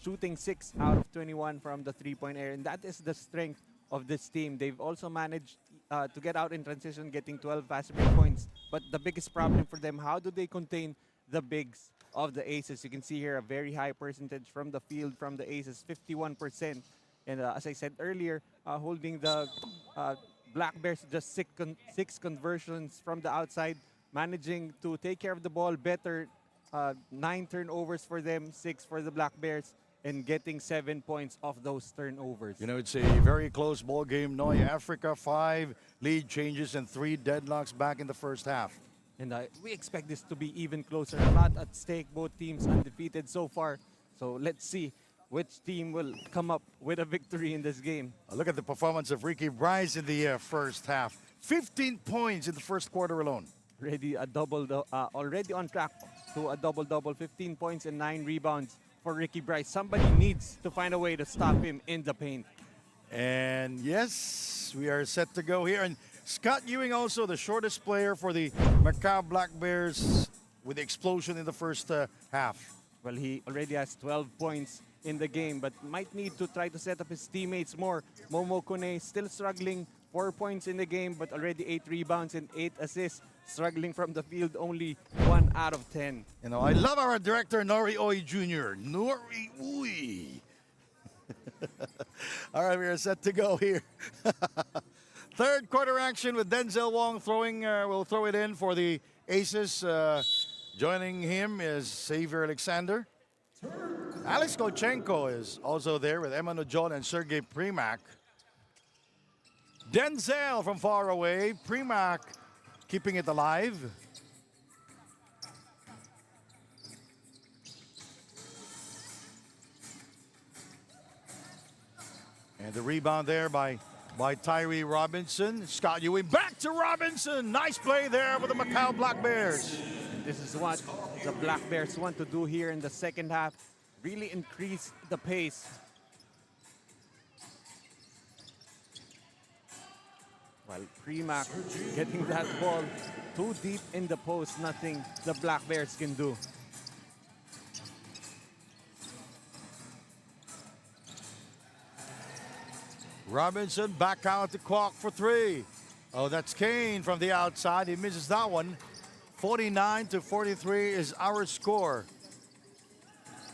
shooting 6 out of 21 from the three-point area. And that is the strength of this team. They've also managed to get out in transition, getting 12 fast break points. But the biggest problem for them, how do they contain the bigs of the Aces? You can see here a very high percentage from the field from the Aces, 51%. And as I said earlier, holding the Black Bears to just six conversions from the outside, managing to take care of the ball better. 9 turnovers for them, 6 for the Black Bears, and getting 7 points off those turnovers. You know, it's a very close ball game. Noy Africa, 5 lead changes and 3 deadlocks back in the first half. And we expect this to be even closer. A lot at stake. Both teams undefeated so far. So let's see which team will come up with a victory in this game. Look at the performance of Ricky Bryce in the first half. 15 points in the first quarter alone. Already on track to a double-double, 15 points and 9 rebounds for Ricky Bryce. Somebody needs to find a way to stop him in the paint. And yes, we are set to go here. And Scott Ewing also the shortest player for the Macau Black Bears with the explosion in the first half. Well, he already has 12 points in the game, but might need to try to set up his teammates more. Momo Kone still struggling, 4 points in the game, but already 8 rebounds and 8 assists. Struggling from the field, only 1 out of 10. You know, I love our director, Nori Oy Jr. Nori Oy. All right, we are set to go here. Third quarter action with Denzel Wong throwing, will throw it in for the Aces. Joining him is Xavier Alexander. Alex Kochenko is also there with Emmanuel John and Sergey Primak. Denzel from far away. Primak keeping it alive. And the rebound there by Tyree Robinson. Scott Ewing back to Robinson. Nice play there for the Macau Black Bears. This is what the Black Bears want to do here in the second half. Really increase the pace. While Primak getting that ball too deep in the post, nothing the Black Bears can do. Robinson back out to Kwok for 3. Oh, that's Kane from the outside. He misses that one. 49-43 is our score.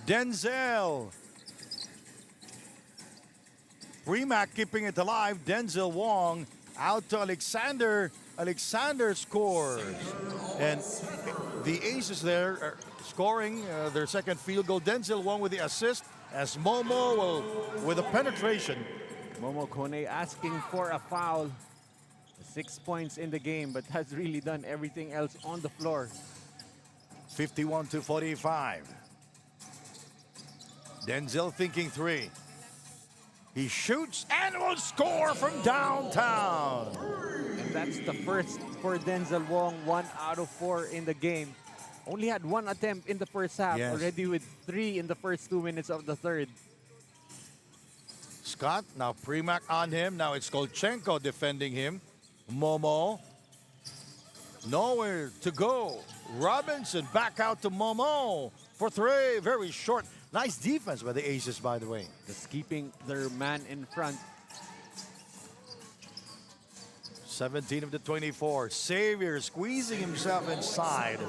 Denzel. Primak keeping it alive. Denzel Wong out to Alexander. Alexander scores. And the Aces there are scoring their second field goal. Denzel Wong with the assist as Momo will with a penetration. Momo Kone asking for a foul. 6 points in the game, but has really done everything else on the floor. 51-45. Denzel thinking 3. He shoots and will score from downtown. And that's the first for Denzel Wong, 1 out of 4 in the game. Only had 1 attempt in the first half, Yes. already with 3 in the first 2 minutes of the third. Scott, now Primak on him. Now it's Kolchenko defending him. Momo. Nowhere to go. Robinson back out to Momo for 3. Very short. Nice defense by the Aces, by the way. Just keeping their man in front. 17 of the 24. Xavier squeezing himself inside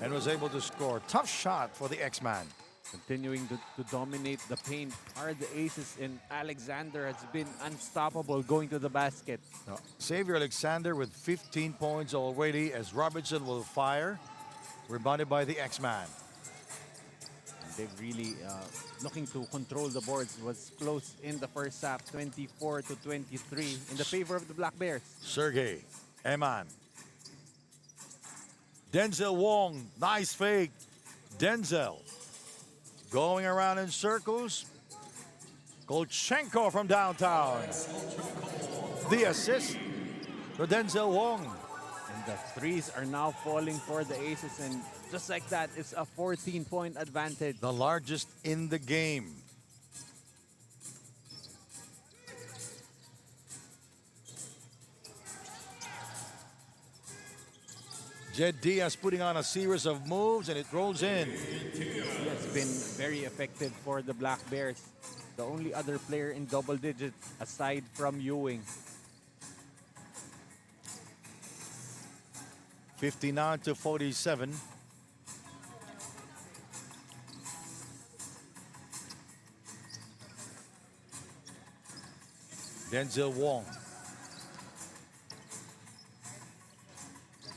and was able to score. Tough shot for the X-Man. Continuing to dominate the paint are the Aces, and Alexander has been unstoppable going to the basket. Now, Xavier Alexander with 15 points already as Robinson will fire. Rebounded by the X-Man. They've really looking to control the boards. Was close in the first half, 24-23 in the favor of the Black Bears. Sergey, Eman. Denzel Wong, nice fake. Denzel going around in circles. Kolchenko from downtown. The assist to Denzel Wong. And the threes are now falling for the Aces, and just like that, it's a 14-point advantage. The largest in the game. Jed Diaz putting on a series of moves and it rolls in. It's been very effective for the Black Bears. The only other player in double digits aside from Ewing. 59-47. Denzel Wong.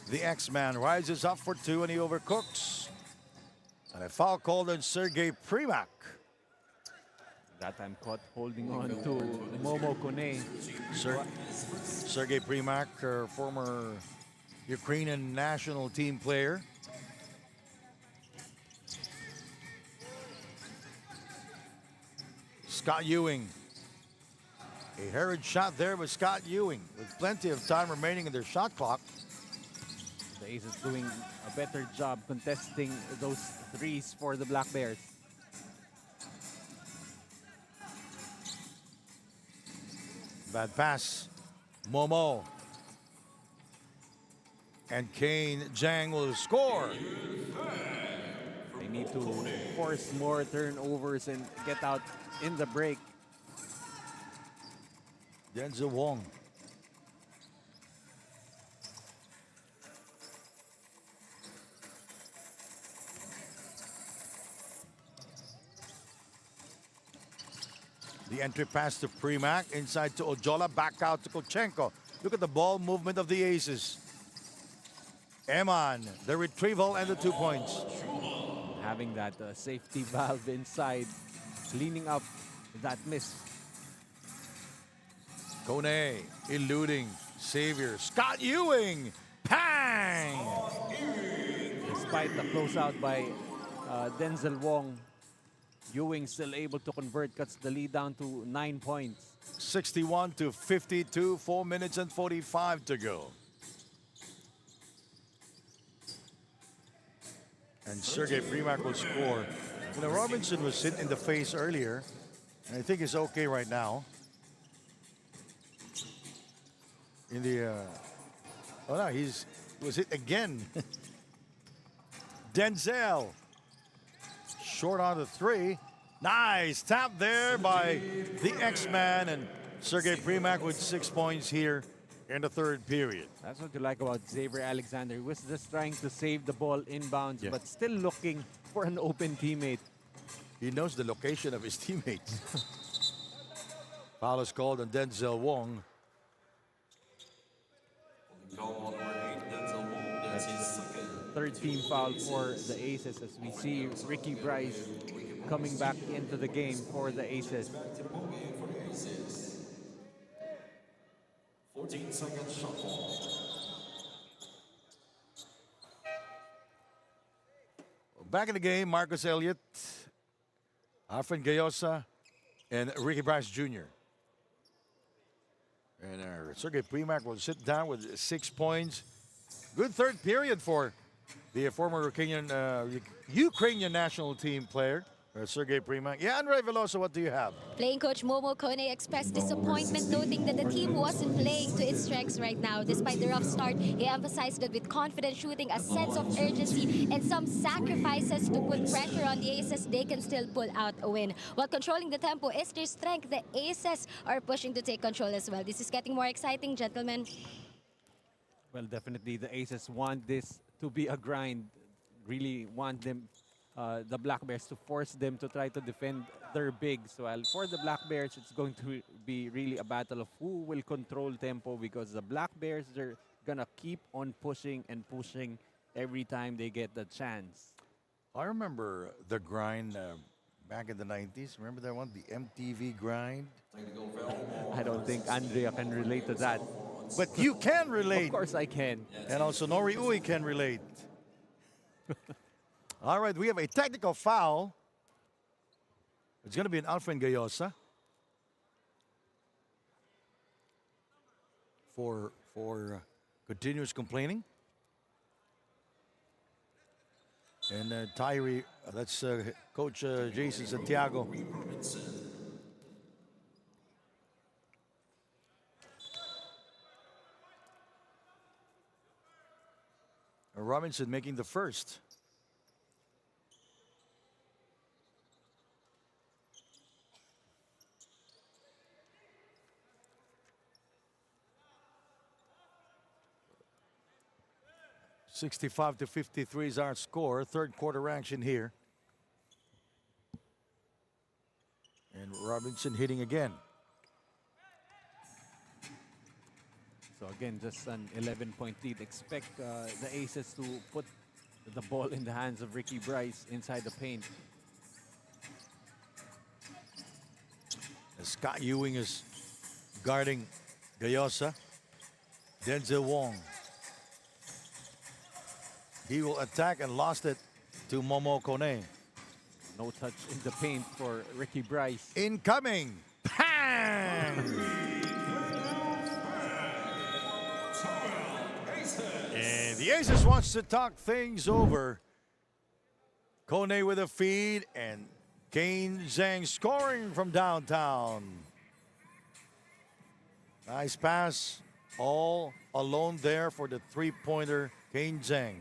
The X-Man rises up for two and he overcooks. And a foul called on Sergei Primak. That time caught holding on to Momo Kone. Sergei Primak, former Ukrainian national team player. Scott Ewing. A hurried shot there with Scott Ewing with plenty of time remaining in their shot clock. The Aces doing a better job contesting those threes for the Black Bears. Bad pass. Momo. And Kane Jang will score. They need to force more turnovers and get out in the break. Denzel Wong. The entry pass to Primak, inside to Ojola, back out to Kolchenko. Look at the ball movement of the Aces. Eman, the retrieval and the 2 points. Having that safety valve inside, cleaning up that miss. Kone eluding. Xavier. Scott Ewing. Pang! Despite the closeout by Denzel Wong, Ewing still able to convert, cuts the lead down to 9 points. 61-52, 4 minutes and 45 to go. And Sergei Primak will score. You know, Robinson was hit in the face earlier, and I think he's okay right now. In the, oh no, was hit again. Denzel. Short on the three. Nice tap there by the X-Man, and Sergei Primak with 6 points here in the third period. That's what you like about Xavier Alexander. He was just trying to save the ball inbounds, Yeah. but still looking for an open teammate. He knows the location of his teammates. Foul is called on Denzel Wong. 13 foul for the Aces as we see Ricky Bryce coming back into the game for the Aces. 14-second shot clock. Back in the game, Marcus Elliott, Alfred Gayosa, and Ricky Bryce Jr. And Sergei Primak will sit down with 6 points. Good third period for the former Ukrainian national team player, Sergei Primak. Yeah, Andre Veloso, what do you have? Playing coach Momo Kone expressed disappointment, noting that the team wasn't playing to its strengths right now. Despite the rough start, he emphasized that with confident shooting, a sense of urgency, and some sacrifices to put pressure on the Aces, they can still pull out a win. While controlling the tempo is their strength, the Aces are pushing to take control as well. This is getting more exciting, gentlemen. Well, definitely the Aces want this to be a grind. Really want them, the Black Bears, to force them to try to defend their bigs. Well, for the Black Bears, it's going to be really a battle of who will control tempo, because the Black Bears, they're gonna keep on pushing and pushing every time they get the chance. I remember the grind back in the 90s. Remember that one, the MTV grind? I don't think Andrea can relate to that. But you can relate. Of course I can. And also Nori Uy can relate. All right, we have a technical foul. It's going to be an Alfred Gayosa. for continuous complaining. And Tyree, that's Coach Jason Santiago. Robinson making the first. $65-53 is our score. Third quarter action here. And Robinson hitting again. So again, just an 11-point lead. Expect the Aces to put the ball in the hands of Ricky Bryce inside the paint. As Scott Ewing is guarding Gayosa. Denzel Wong. He will attack and lost it to Momo Kone. No touch in the paint for Ricky Bryce. Incoming. Bang! And the Aces wants to talk things over. Kone with a feed and Kane Zhang scoring from downtown. Nice pass. All alone there for the three-pointer, Kane Zhang.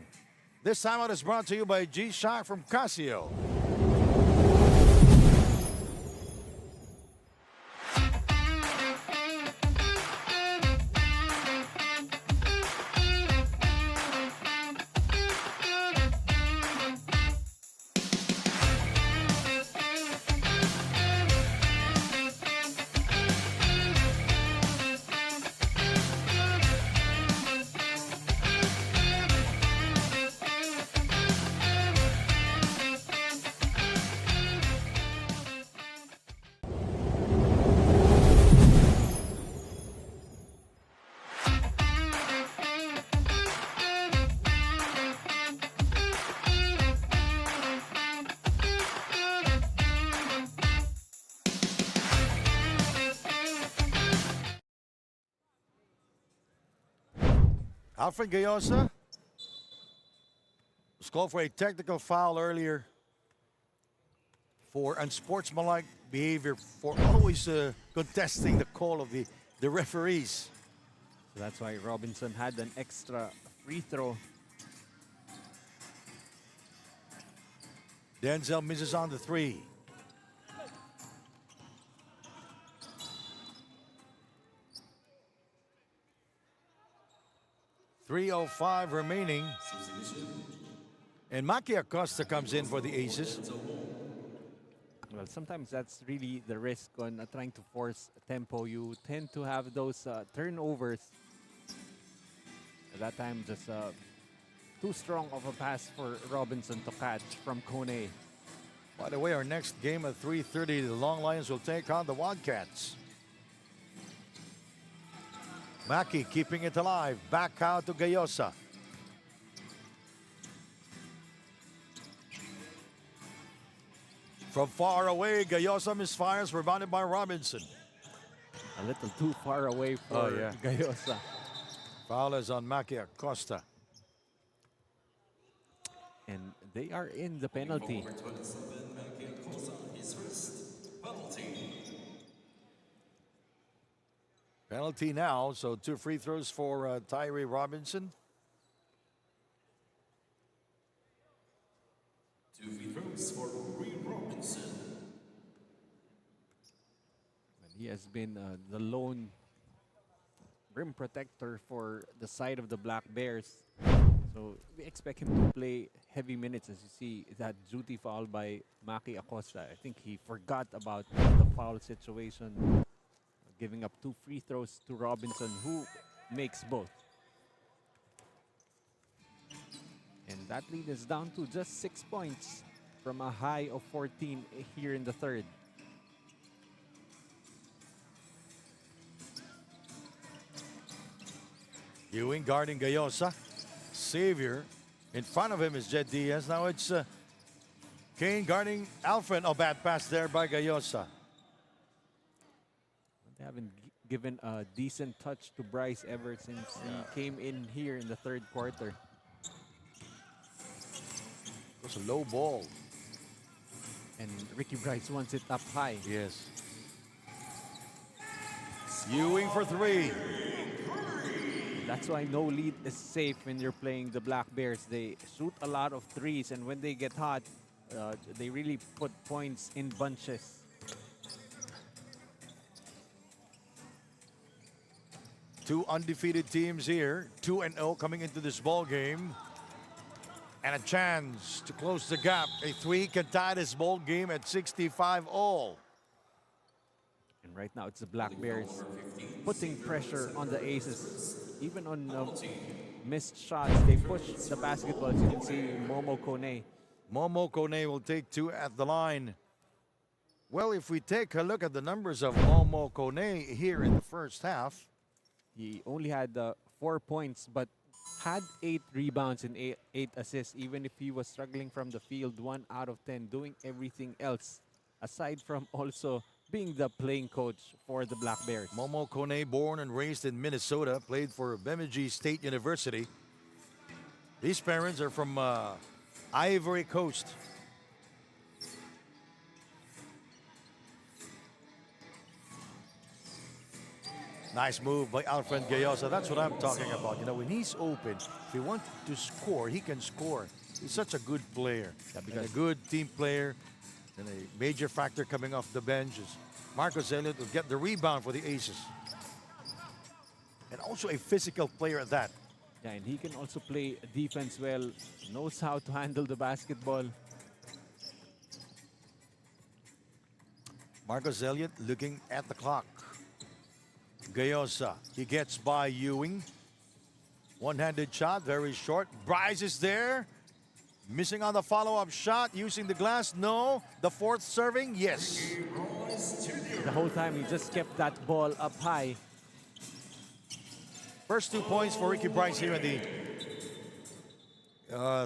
This timeout is brought to you by G-Shock from Casio. Alfred Gayosa was called for a technical foul earlier for unsportsmanlike behavior for always contesting the call of the referees. So that's why Robinson had an extra free throw. Denzel misses on the three. .305 remaining. And Maki Acosta comes in for the Aces. Well, sometimes that's really the risk on trying to force tempo. You tend to have those turnovers. At that time, just too strong of a pass for Robinson to catch from Kone. By the way, our next game at 3:30, the Long Lions will take on the Wildcats. Maki keeping it alive. Back out to Gayosa. From far away, Gayosa misfires, rebounded by Robinson. A little too far away for Gayosa. Foul is on Maki Acosta. And they are in the penalty. Penalty now, so 2 free throws for Tyree Robinson. 2 free throws for Ree Robinson. And he has been the lone rim protector for the side of the Black Bears. So we expect him to play heavy minutes. As you see, that duty foul by Maki Acosta. I think he forgot about the foul situation, giving up 2 free throws to Robinson, who makes both. And that lead is down to just 6 points from a high of 14 here in the third. Ewing guarding Gayosa. Savior. In front of him is Jed Diaz. Now it's Kane guarding Alfred. Oh, bad pass there by Gayosa. They haven't given a decent touch to Bryce ever since he came in here in the third quarter. It was a low ball. And Ricky Bryce wants it up high. Yes. Ewing for three. That's why no lead is safe when you're playing the Black Bears. They shoot a lot of threes, and when they get hot, they really put points in bunches. Two undefeated teams here, 2-0 coming into this ball game. And a chance to close the gap. A three can tie this ball game at 65 all. And right now, it's the Black Bears putting pressure on the Aces. Even on missed shots, they push the basketball. As you can see, Momo Kone. Momo Kone will take two at the line. Well, if we take a look at the numbers of Momo Kone here in the first half, He only had 4 points, but had 8 rebounds and 8 assists. Even if he was struggling from the field, 1 out of 10, doing everything else, aside from also being the playing coach for the Black Bears. Momo Kone, born and raised in Minnesota, played for Bemidji State University. These parents are from Ivory Coast. Nice move by Alfred Gayosa. That's what I'm talking about. You know, when he's open, if he wants to score, he can score. He's such a good player. Yeah, And a good team player. And a major factor coming off the bench is Marcus Elliott will get the rebound for the Aces. And also a physical player at that. Yeah, and he can also play defense well, knows how to handle the basketball. Marcus Elliott looking at the clock. Gayosa, he gets by Ewing. One-handed shot, very short. Bryce is there. Missing on the follow-up shot, using the glass, no. The fourth serving, yes. The whole time he just kept that ball up high. First 2 points for Ricky Bryce here in the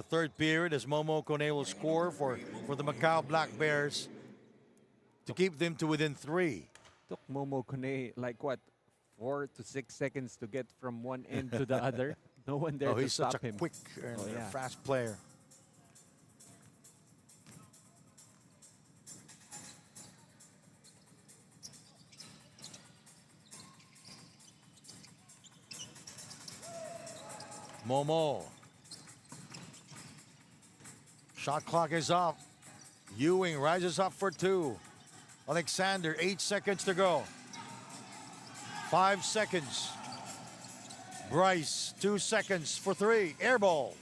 third period as Momo Kone will score for the Macau Black Bears to keep them to within 3. Took Momo Kone like what, 4 to 6 seconds to get from one end to the other. No one there to He's stop such a him. quick and yeah. fast player. Momo. Shot clock is up. Ewing rises up for 2. Alexander, 8 seconds to go. 5 seconds. Bryce, 2 seconds for 3. Air ball.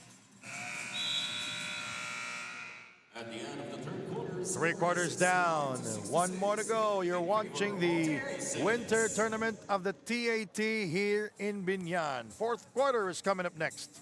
At the end of the third quarter, 3 quarters down. 1 more to go. You're watching the winter tournament of the TAT here in Biñan. 4th quarter is coming up next.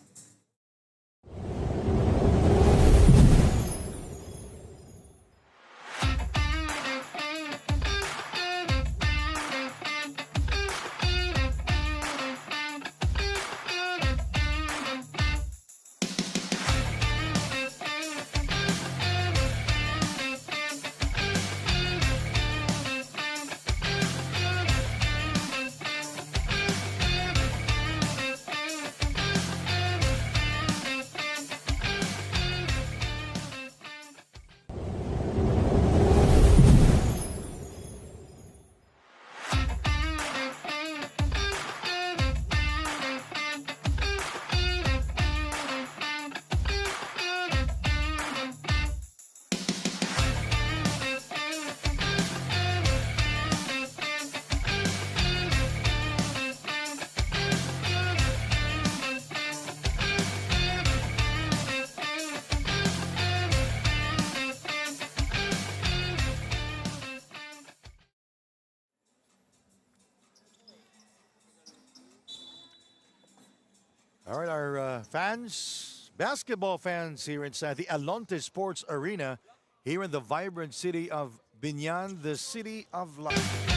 All right, our fans, basketball fans here inside the Alonte Sports Arena here in the vibrant city of Biñan, the city of life.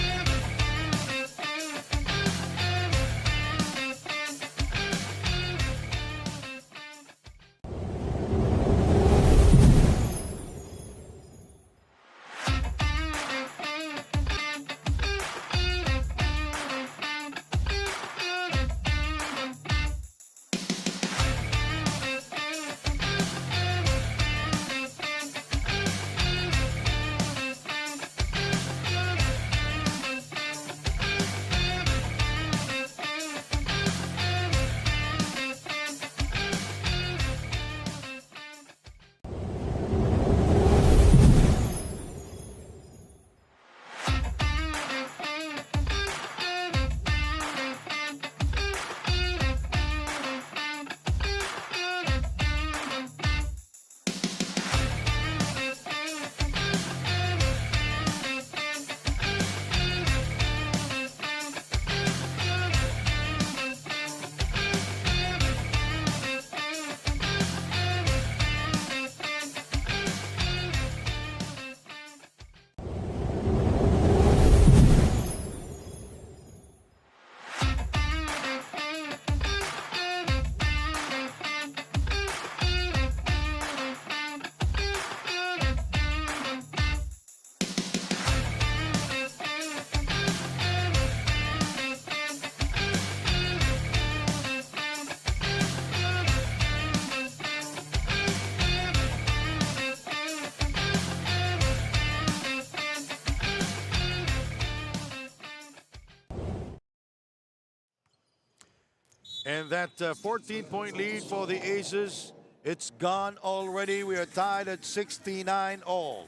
And that 14-point lead for the Aces, it's gone already. We are tied at 69 all.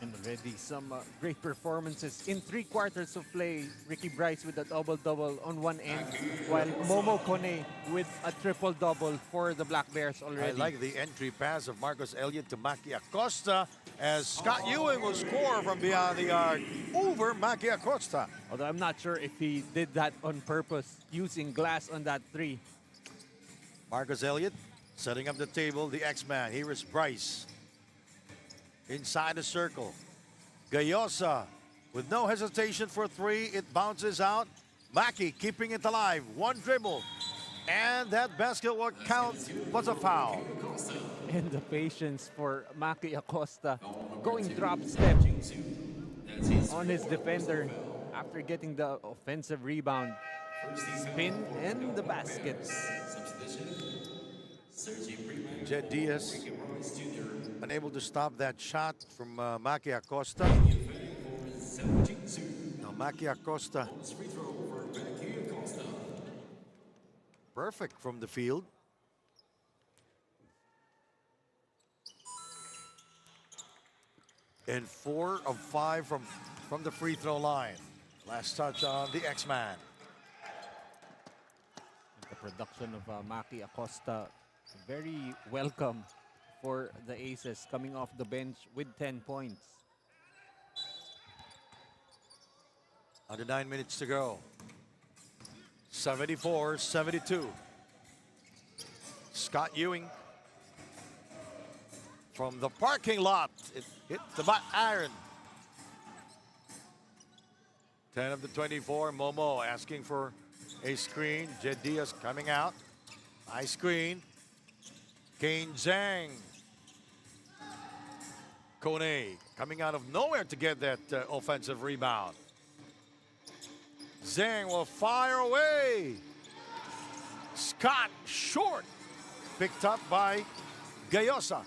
And already some great performances in 3 quarters of play. Ricky Bryce with a double-double on one end, while Momo Kone with a triple-double for the Black Bears already. I like the entry pass of Marcus Elliott to Maki Acosta as Scott Ewing will score from beyond the arc over Maki Acosta. Although I'm not sure if he did that on purpose, using glass on that 3. Marcus Elliott setting up the table, the X-Man. Here is Bryce. Inside the circle. Gayosa with no hesitation for 3. It bounces out. Maki keeping it alive. One dribble. And that basket will count was a foul. And the patience for Maki Acosta going drop step on his defender after getting the offensive rebound. Spin and the basket. Jed Diaz unable to stop that shot from Maki Acosta. Now Maki Acosta perfect from the field. And 4 of 5 from the free throw line. Last touch on the X-Man. The production of Maki Acosta, very welcome for the Aces, coming off the bench with 10 points. Under 9 minutes to go. 74-72. Scott Ewing from the parking lot. It hit the iron. 10 of the 24. Momo asking for a screen. Jed Diaz coming out. High screen. Kane Zhang. Kone coming out of nowhere to get that offensive rebound. Zhang will fire away. Scott short. Picked up by Gayosa.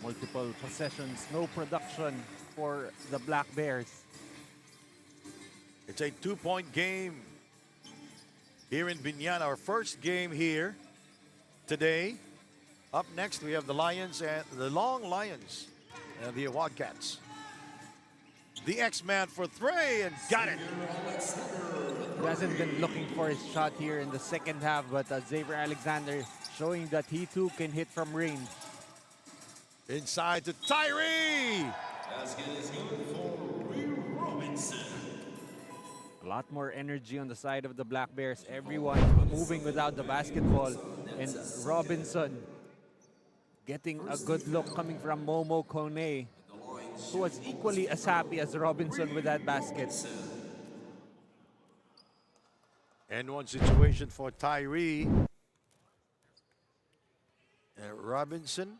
Multiple possessions, no production for the Black Bears. It's a 2-point game here in Biñan. Our first game here today. Up next, we have the Lions and the Long Lions and the Wildcats. The X-Man for 3 and got it. He hasn't been looking for his shot here in the second half, but Xavier Alexander showing that he too can hit from range. Inside to Tyree. A lot more energy on the side of the Black Bears. Everyone moving without the basketball. And Robinson getting a good look coming from Momo Kone, who was equally as happy as Robinson with that basket. And one situation for Tyree. Robinson.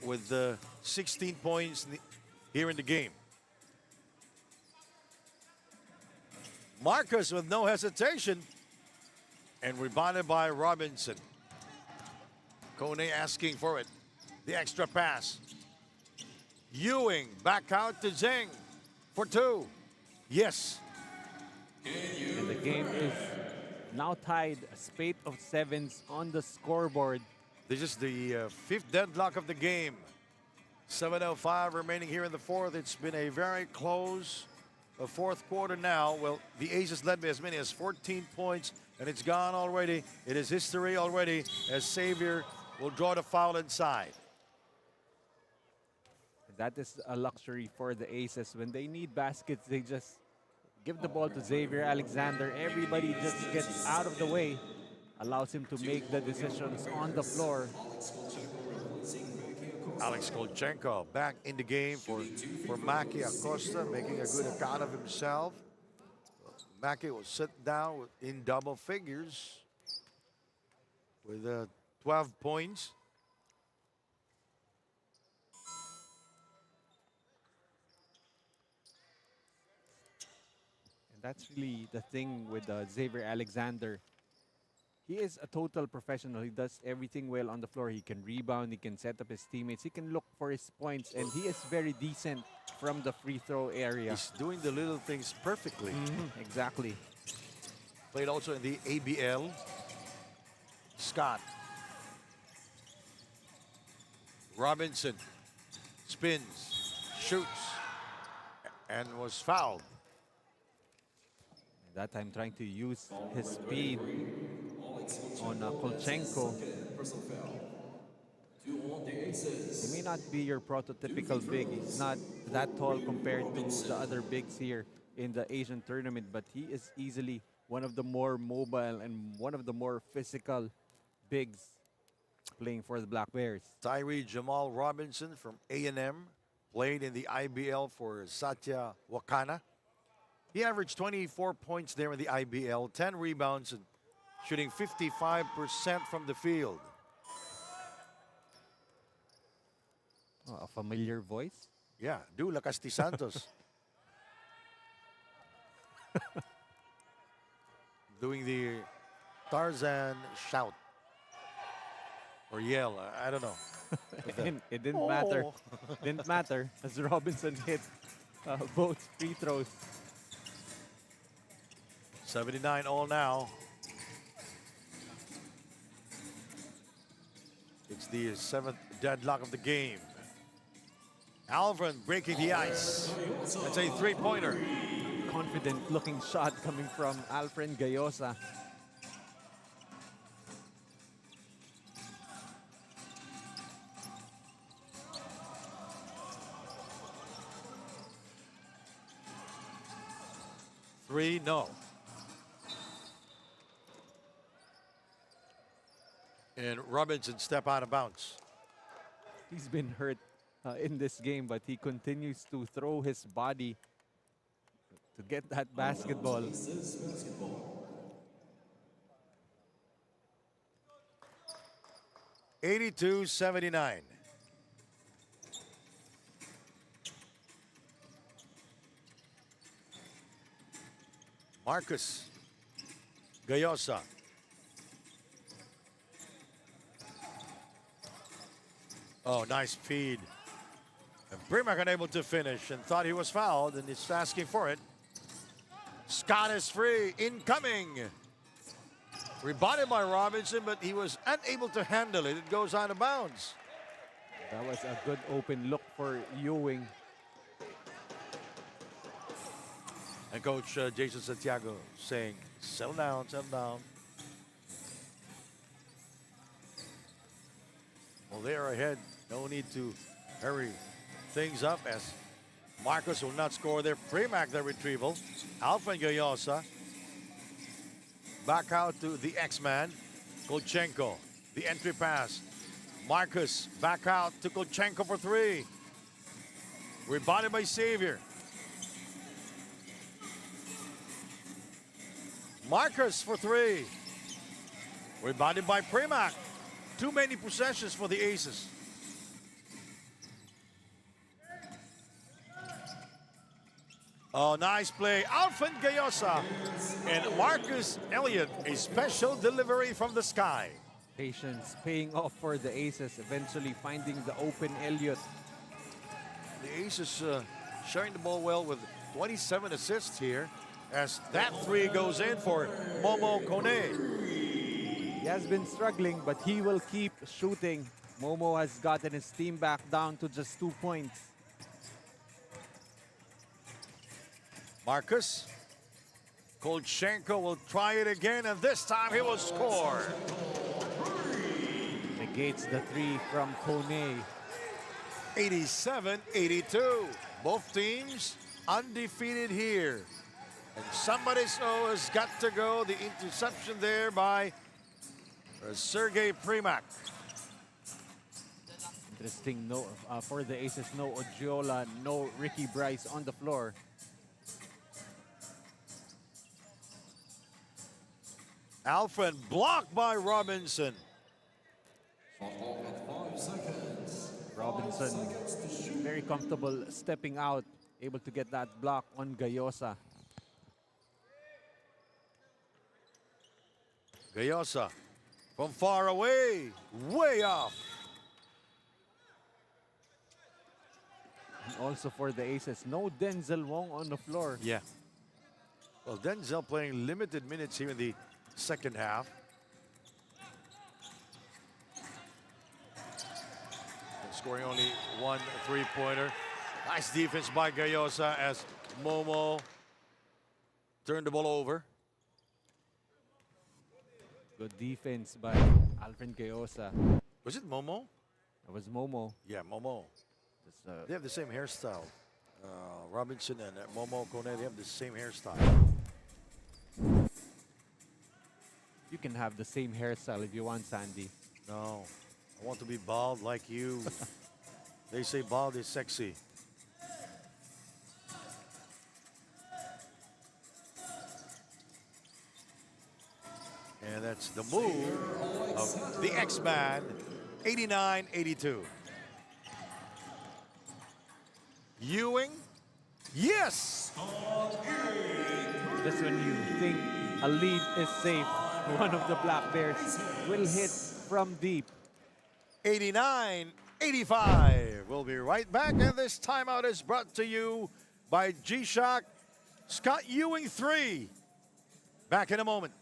With 16 points here in the game. Marcus with no hesitation. And rebounded by Robinson. Kone asking for it. The extra pass. Ewing back out to Zhang for 2. Yes. And the game is now tied, a spate of 7s on the scoreboard. This is the 5th deadlock of the game. 7:05 remaining here in the 4th. It's been a very close 4th quarter now. Well, the Aces led by as many as 14 points, and it's gone already. It is history already as Xavier will draw the foul inside. That is a luxury for the Aces. When they need baskets, they just give the ball to Xavier Alexander. Everybody just gets out of the way, allows him to make the decisions on the floor. Alex Kolchenko back in the game for Maki Acosta, making a good account of himself. Maki will sit down in double figures with 12 points. And that's really the thing with Xavier Alexander. He is a total professional. He does everything well on the floor. He can rebound, he can set up his teammates, he can look for his points, and he is very decent from the free throw area. He's doing the little things perfectly. Exactly. Played also in the ABL. Scott. Robinson spins, shoots, and was fouled. That time trying to use his speed on Kolchenko. He may not be your prototypical big. He's not that tall compared to the other bigs here in the Asian tournament, but he is easily one of the more mobile and one of the more physical bigs playing for the Black Bears. Tyree Jamal Robinson from A&M played in the IBL for Satya Wakana. He averaged 24 points there in the IBL, 10 rebounds, and shooting 55% from the field. Oh, a familiar voice. Yeah, do La Casti Santos. Doing the Tarzan shout or yell, I don't know. And it didn't matter. Oh. Didn't matter as Robinson hit both free throws. 79 all now. It's the 7th deadlock of the game. Alvin breaking the ice. That's a three-pointer. Confident looking shot coming from Alfred Gayosa. Three, no. And Robinson step out of bounds. He's been hurt in this game, but he continues to throw his body to get that basketball. $82-79. Marcus Gayosa. Oh, nice feed. And Primac unable to finish and thought he was fouled, and he's asking for it. Scott is free, incoming. Rebounded by Robinson, but he was unable to handle it. It goes out of bounds. That was a good open look for Ewing. And Coach Jason Santiago saying, settle down, settle down. Well, they are ahead. No need to hurry things up as Marcus will not score there. Primac the retrieval. Alfred Gayosa. Back out to the X-Man. Kolchenko. The entry pass. Marcus back out to Kolchenko for three. Rebounded by Xavier. Marcus for three. Rebounded by Primac. Too many possessions for the Aces. Oh, nice play. Alfred Gayosa and Marcus Elliott. A special delivery from the sky. Patience paying off for the Aces, eventually finding the open Elliott. The Aces sharing the ball well with 27 assists here as that three goes in for Momo Kone. He has been struggling, but he will keep shooting. Momo has gotten his team back down to just 2 points. Marcus. Kolchenko will try it again, and this time he will score. Negates the three from Kone. 87-82. Both teams undefeated here. And somebody has got to go. The interception there by Sergei Primac. Interesting, no for the Aces, no Odiola, no Ricky Bryce on the floor. Alfred blocked by Robinson. Robinson very comfortable stepping out, able to get that block on Gayosa. Gayosa from far away, way off. Also for the Aces, no Denzel Wong on the floor. Yeah. Well, Denzel playing limited minutes here in the second half. And scoring only one three-pointer. Nice defense by Gayosa as Momo turned the ball over. Good defense by Alfred Gayosa. Was it Momo? That was Momo. Yeah, Momo. Just, They have the same hairstyle. Robinson and Momo Kone, they have the same hairstyle. you can have the same hairstyle if you want, Sandy. No, I want to be bald like you. They say bald is sexy. And that's the move of the X-Man, 89-82. Ewing, yes! Just when you think a lead is safe, one of the Black Bears will hit from deep. 89-85. We'll be right back, and this timeout is brought to you by G-Shock. Scott Ewing 3. Back in a moment.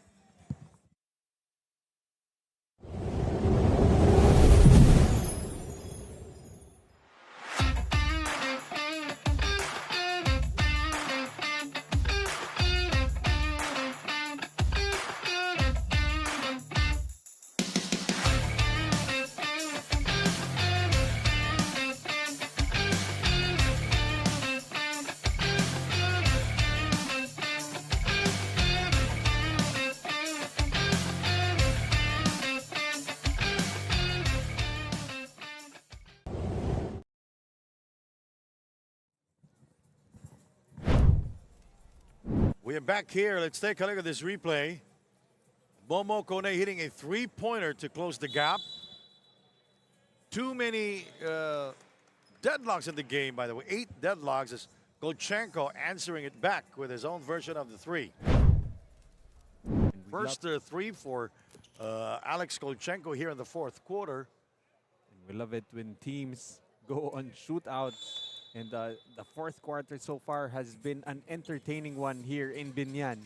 We are back here. Let's take a look at this replay. Momo Kone hitting a three-pointer to close the gap. Too many deadlocks in the game, by the way. 8 deadlocks as Golchenko answering it back with his own version of the three. First three for Alex Golchenko here in the fourth quarter. We love it when teams go on shootout. And the fourth quarter so far has been an entertaining one here in Biñan.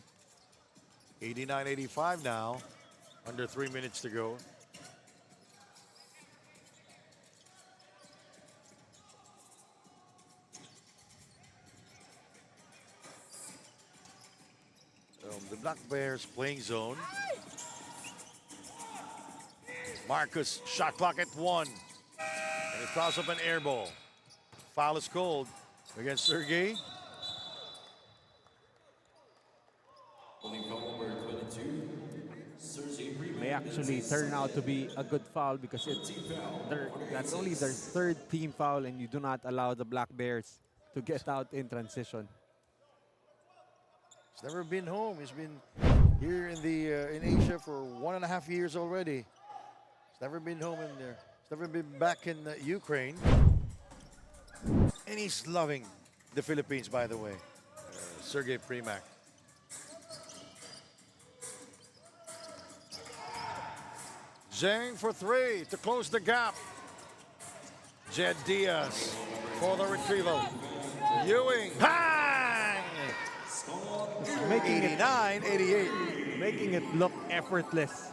89-85 now. Under 3 minutes to go. The Black Bears playing zone. Marcus, shot clock at 1. And it throws up an air ball. Foul is called against Sergey. May actually turn out to be a good foul because that's only their third team foul, and you do not allow the Black Bears to get out in transition. He's never been home. He's been here in Asia for 1.5 years already. He's never been home in there. He's never been back in Ukraine. And he's loving the Philippines, by the way. Sergey Primak. Zhang for 3 to close the gap. Jed Diaz for the retrieval. Ewing, bang! Making 89-88. Making it look effortless.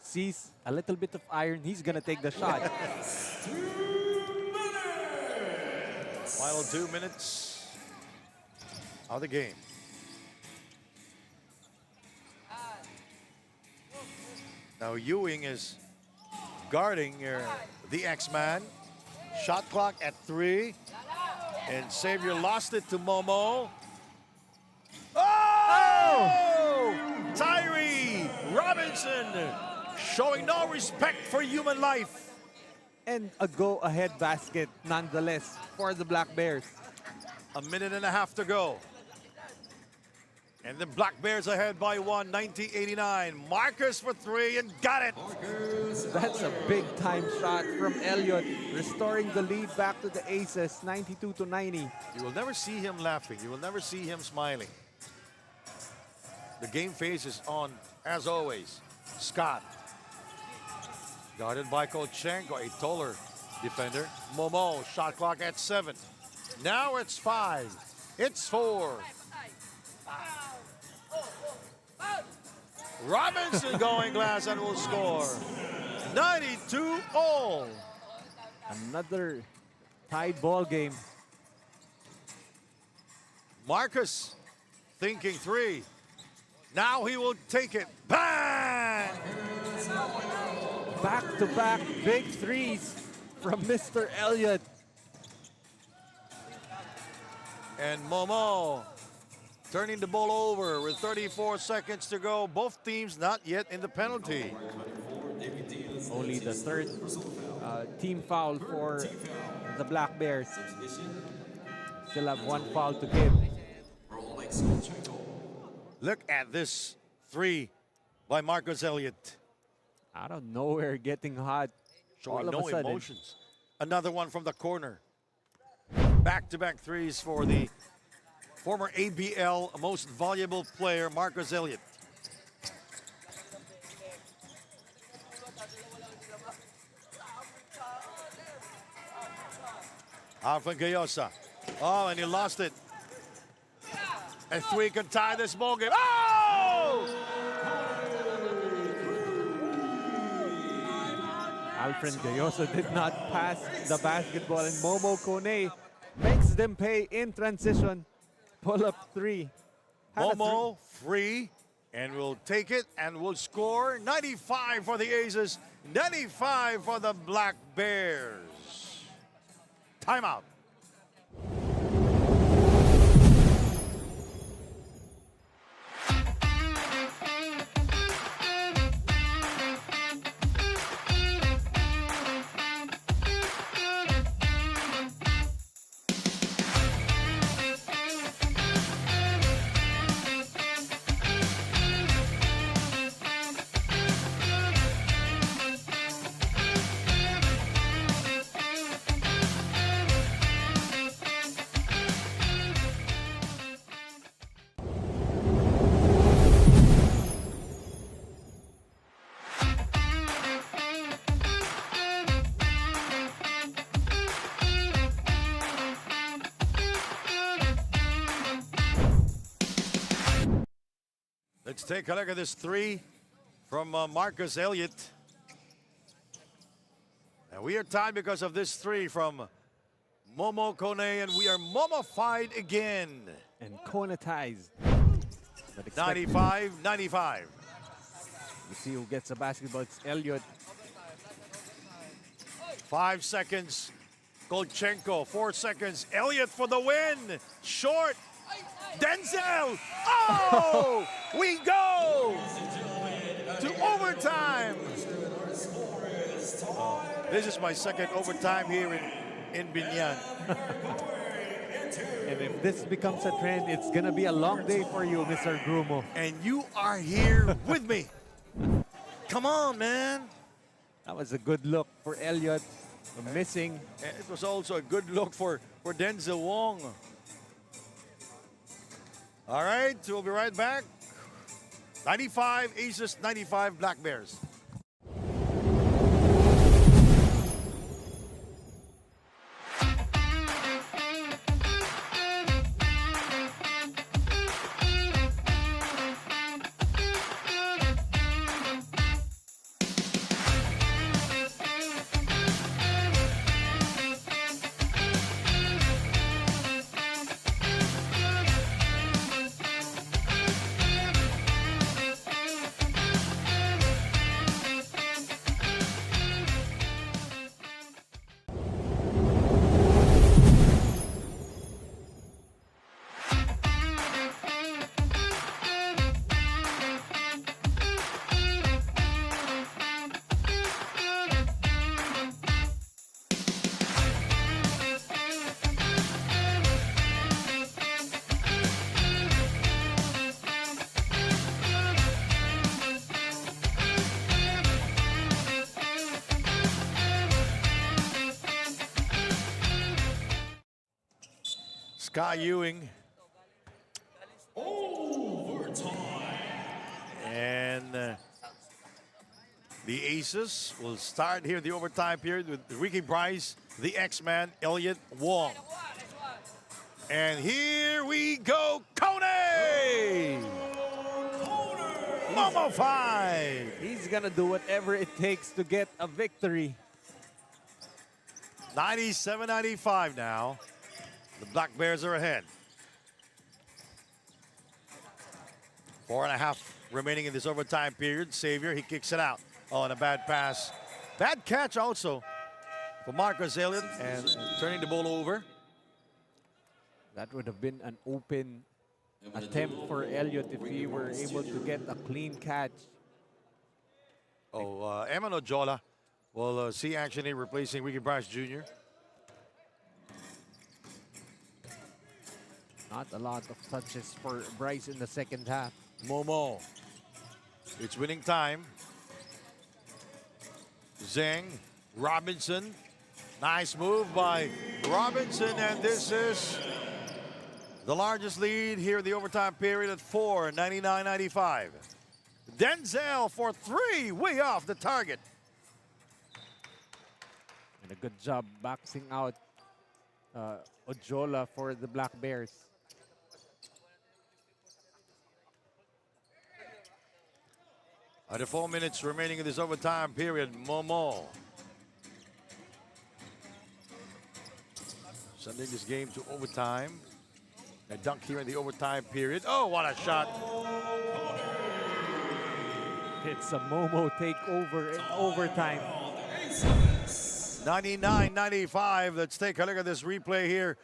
Sees a little bit of iron, he's gonna take the shot. Final 2 minutes of the game. Now Ewing is guarding the X-Man. Shot clock at 3. And Xavier lost it to Momo. Oh! Tyree Robinson showing no respect for human life. And a go-ahead basket nonetheless for the Black Bears. 1.5 minutes to go. And the Black Bears ahead by 1, 90-89. Marcus for 3 and got it. That's a big-time shot from Elliott, restoring the lead back to the Aces, 92-90. You will never see him laughing. You will never see him smiling. The game face is on, as always. Scott. Guarded by Golchenko, a taller defender. Momo, shot clock at 7. Now it's 5. It's 4. Robinson going glass and will score. 92 all. Another tied ball game. Marcus thinking 3. Now he will take it. Bang! Back-to-back big threes from Mr. Elliott. And Momo turning the ball over with 34 seconds to go. Both teams not yet in the penalty. Only the third team foul for the Black Bears. Still have 1 foul to give. Look at this 3 by Marcus Elliott. Out of nowhere, getting hot. Showing all of no a sudden. emotions. Another one from the corner. Back-to-back threes for the former ABL most valuable player, Marcus Elliott. Alfred Gayosa. Oh, and he lost it. And 3 can tie this ball game. Oh! Alfred Gayoso did not pass the basketball, and Momo Kone makes them pay in transition. Pull-up 3. Had a Momo free and will take it and will score. 95 for the Aces, 95 for the Black Bears. Timeout. Let's take a look at this 3 from Marcus Elliott. And we are tied because of this 3 from Momo Kone, and we are Momo-fied again. And Konatized. 95-95. You see who gets the basketball. It's Elliott. 5 seconds. Kolchenko, 4 seconds. Elliott for the win. Short. Denzel. Oh! We go to overtime. This is my second overtime here in Biñan. And if this becomes a trend, it's going to be a long day for you, Mr. Grumo. And you are here with me. Come on, man. That was a good look for Elliott. Missing. And it was also a good look for Denzel Wong. All right, we'll be right back. 95 Aces, 95 Black Bears. Sky Ewing. And the Aces will start here the overtime period with Ricky Bryce, the X-Man, Elliott Wong. And here we go, Kone! Momo fight! He's gonna do whatever it takes to get a victory. 97-95 now. The Black Bears are ahead. 4.5 remaining in this overtime period. Xavier, he kicks it out. Oh, and a bad pass. Bad catch also for Marcus Elliott and turning the ball over. That would have been an open attempt for Elliott if he were able to get a clean catch. Oh, Eman Ojola will see action here replacing Ricky Bryce Jr. Not a lot of touches for Bryce in the second half. Momo. It's winning time. Zhang, Robinson. Nice move by Robinson, and this is the largest lead here in the overtime period at 4, 99-95. Denzel for 3, way off the target. And a good job boxing out Ojola for the Black Bears. Under 4 minutes remaining in this overtime period, Momo sending this game to overtime. A dunk here in the overtime period. Oh, what a shot. It's a Momo takeover in overtime. 99-95. Let's take a look at this replay here.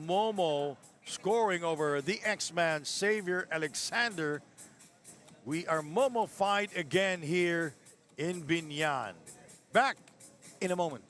Momo scoring over the X-Man, Xavier Alexander. We are Momo-fied again here in Biñan. Back in a moment.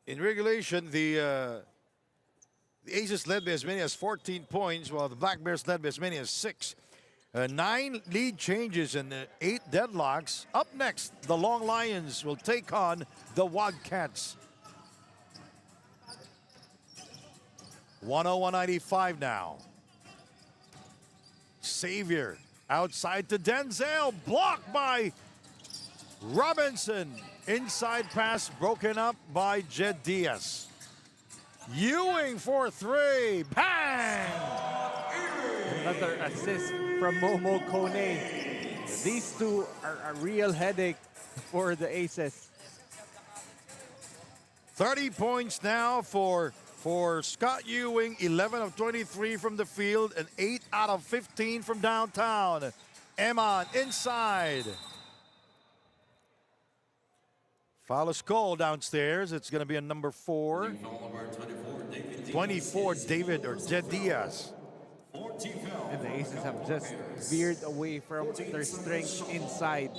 In regulation, the Aces led by as many as 14 points, while the Black Bears led by as many as 6. 9 lead changes and 8 deadlocks. Up next, the Long Lions will take on the Wildcats. 101-95 now. Xavier outside to Denzel, blocked by Robinson. Inside pass broken up by Jed Diaz. Ewing for 3. Bang! Another assist from Momo Kone. These two are a real headache for the Aces. 30 points now for Scott Ewing. 11 of 23 from the field and 8 out of 15 from downtown. Eman inside. Foul is called downstairs. It's going to be a number 4. 24, David or Jed Diaz. And the Aces have just veered away from their strength inside.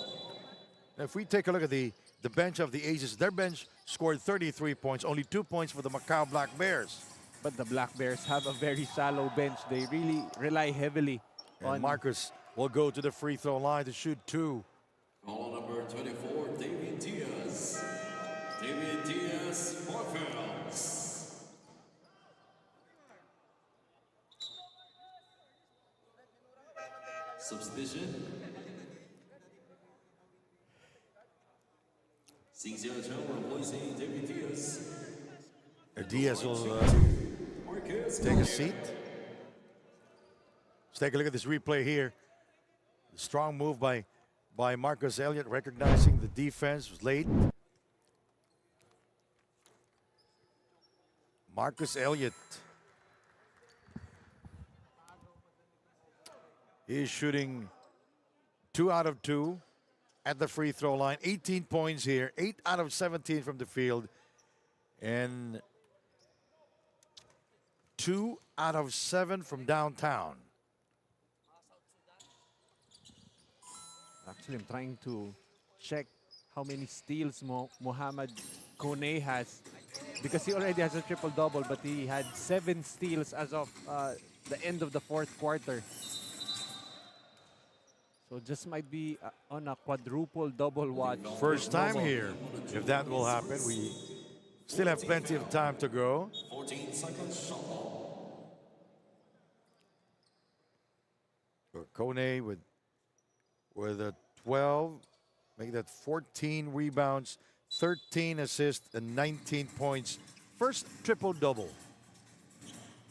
If we take a look at the bench of the Aces, their bench scored 33 points, only 2 points for the Macau Black Bears. But the Black Bears have a very shallow bench. They really rely heavily on And Marcus will go to the free throw line to shoot 2. Call number 24, David Diaz. David Diaz, 4 fouls. Substitution. 6-0 replacing David Diaz. Diaz will take a seat. Let's take a look at this replay here. Strong move by Marcus Elliott, recognizing the defense was late. Marcus Elliott. He's shooting 2 out of 2 at the free throw line. 18 points here, 8 out of 17 from the field. And 2 out of 7 from downtown. Actually, I'm trying to check how many steals Mohamed Kone has, because he already has a triple-double, but he had 7 steals as of the end of the fourth quarter. So just might be on a quadruple double watch. First with time Momo. here. If that will happen, we still have plenty of time to go. 14 seconds shot clock. Kone with a 12, make that 14 rebounds, 13 assists, and 19 points. First triple-double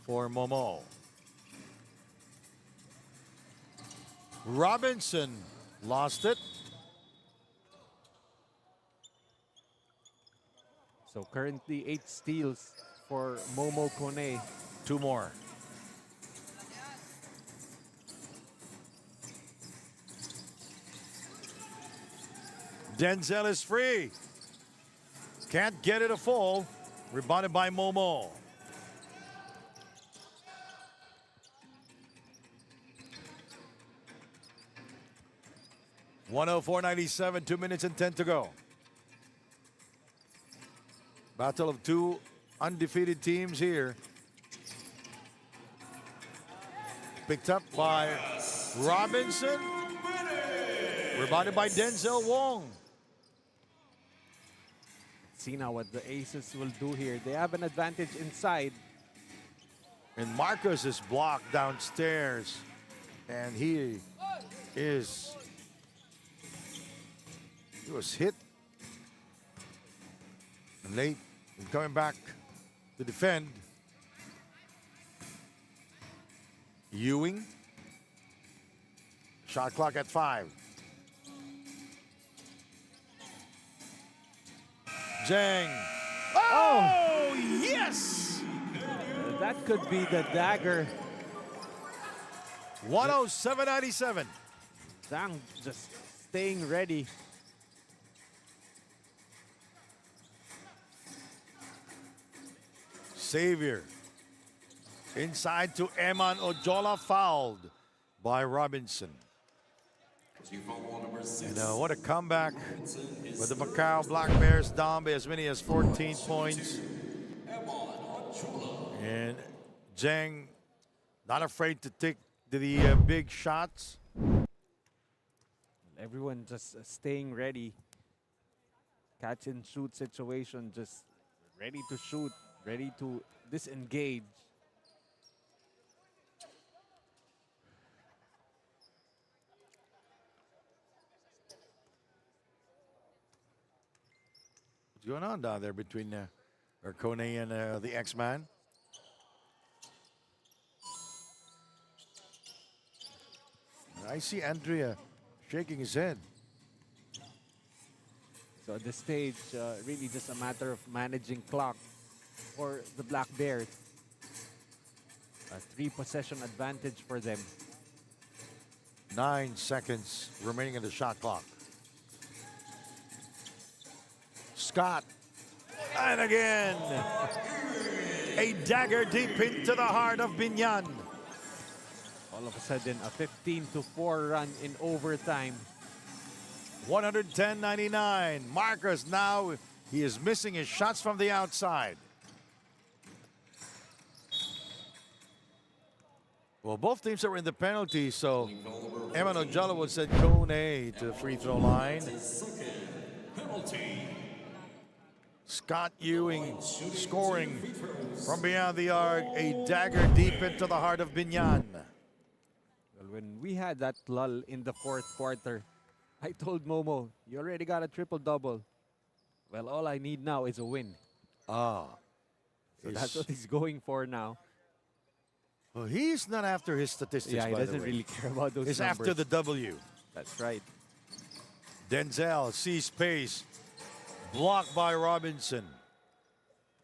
for Momo. Robinson lost it. So currently 8 steals for Momo Kone. 2 more. Denzel is free. Can't get it a full. Rebounded by Momo. (104.97), 2 minutes and 10 to go. Battle of 2 undefeated teams here. Picked up by Robinson. Rebounded by Denzel Wong. See now what the Aces will do here. They have an advantage inside. And Marcus is blocked downstairs. And he was hit. And late in coming back to defend. Ewing. Shot clock at 5. Zhang. Oh, yes! That could be the dagger. 107.97. Zhang just staying ready. Xavier. Inside to Eman Ojola, fouled by Robinson. And what a comeback with the Macau Black Bears down by as many as 14 points. And Zhang not afraid to take the big shots. Everyone just staying ready. Catch and shoot situation, just ready to shoot, ready to disengage. What's going on down there between Kone and the X-Man? I see Andrea shaking his head. So at this stage, really just a matter of managing clock for the Black Bears. A 3-possession advantage for them. 9 seconds remaining in the shot clock. Scott. And again. A dagger deep into the heart of Biñan. All of a sudden, a 15-4 run in overtime. 110.99. Marcus now, he is missing his shots from the outside. Well, both teams are in the penalty, so Eman Ojola would send Kone to the free throw line. Scott Ewing scoring from beyond the arc, a dagger deep into the heart of Biñan. Well, when we had that lull in the fourth quarter, I told Momo, you already got a triple-double. Well, all I need now is a win. Ah. So that's what he's going for now. Well, he's not after his statistics, Yeah, he by the doesn't way. really care about those He's numbers. after the W. That's right. Denzel sees space. Blocked by Robinson.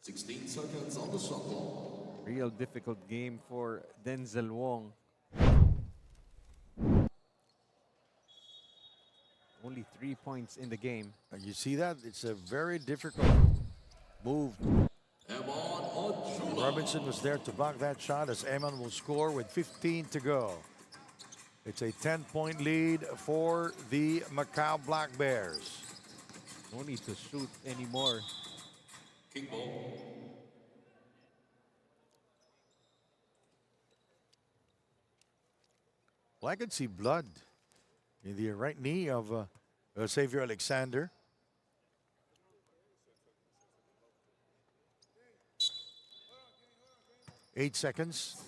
16 seconds on the shot clock. Real difficult game for Denzel Wong. Only 3 points in the game. And you see that? It's a very difficult move. Robinson was there to block that shot as Eman will score with 15 to go. It's a 10-point lead for the Macau Black Bears. No need to shoot anymore. Well, I could see blood in the right knee of Xavier Alexander. Eight seconds.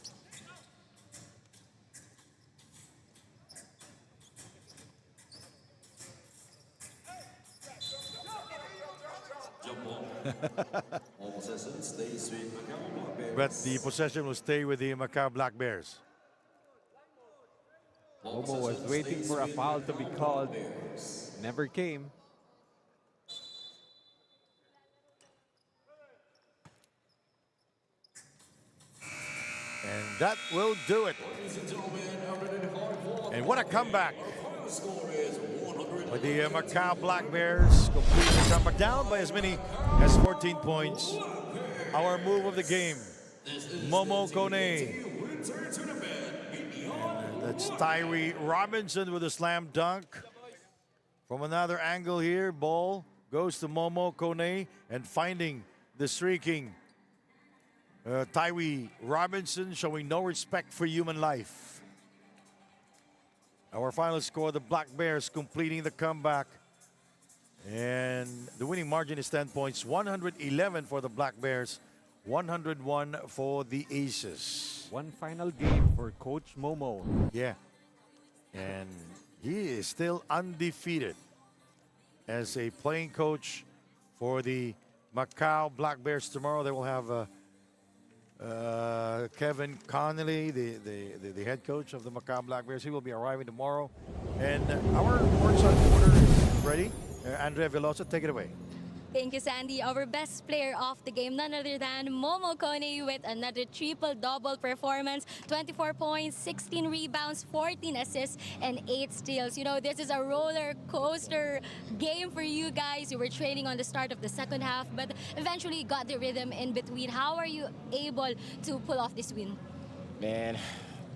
But the possession will stay with the Macau Black Bears. Momo was waiting for a foul to be called. Never came. And that will do it. And what a comeback. With the Macau Black Bears completely comeback down by as many as 14 points. Our move of the game, Momo Kone. And that's Tyree Robinson with a slam dunk. From another angle here, ball goes to Momo Kone and finding the streaking Tyree Robinson, showing no respect for human life. Our final score, the Black Bears completing the comeback. And the winning margin is 10 points. 111 for the Black Bears, 101 for the Aces. One final game for Coach Momo. Yeah. And he is still undefeated as a playing coach for the Macau Black Bears. Tomorrow they will have Kevin Connolly, the head coach of the Macau Black Bears. He will be arriving tomorrow. And our courtside order is ready. Andrea Veloso, take it away. Thank you, Sandy. Our best player of the game, none other than Momo Kone with another triple-double performance. 24 points, 16 rebounds, 14 assists, and 8 steals. You know, this is a roller coaster game for you guys. You were trailing on the start of the second half, but eventually got the rhythm in between. How are you able to pull off this win? Man,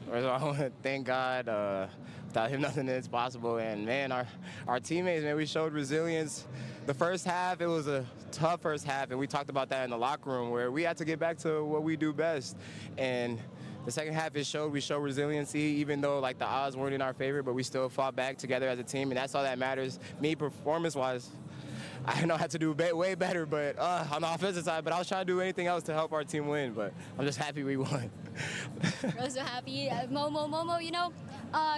first of all, I want to thank God. Without him, nothing is possible. And man, our teammates, man, we showed resilience. The first half, it was a tough first half, and we talked about that in the locker room where we had to get back to what we do best. And the second half, we showed resiliency, even though like the odds weren't in our favor, but we still fought back together as a team, and that's all that matters. Me, performance-wise, I know I had to do way better, but on the offensive side. But I was trying to do anything else to help our team win. But I'm just happy we won. We're so happy. Momo, you know,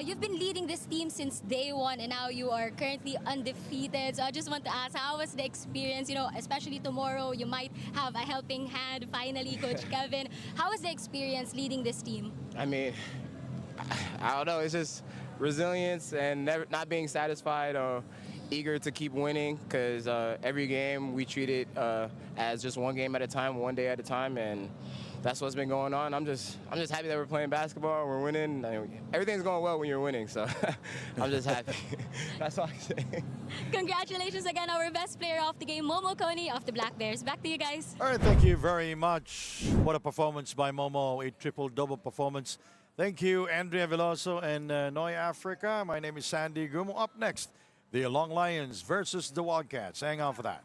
you've been leading this team since day one, and now you are currently undefeated. So I just want to ask, how was the experience? You know, especially tomorrow, you might have a helping hand. Finally, Coach Kevin, how was the experience leading this team? I mean, I don't know. It's just resilience and not being satisfied. Eager to keep winning because every game we treat it as just one game at a time, one day at a time, and that's what's been going on. I'm just happy that we're playing basketball, we're winning. I mean, everything's going well when you're winning, so I'm just happy. That's all I say. Congratulations again, our best player of the game, Momo Kone of the Black Bears. Back to you guys. All right, thank you very much. What a performance by Momo, a triple-double performance. Thank you, Andrea Veloso and Noy Africa. My name is Sandy Gumo. Up next, the Long Lions versus the Wildcats. Hang on for that.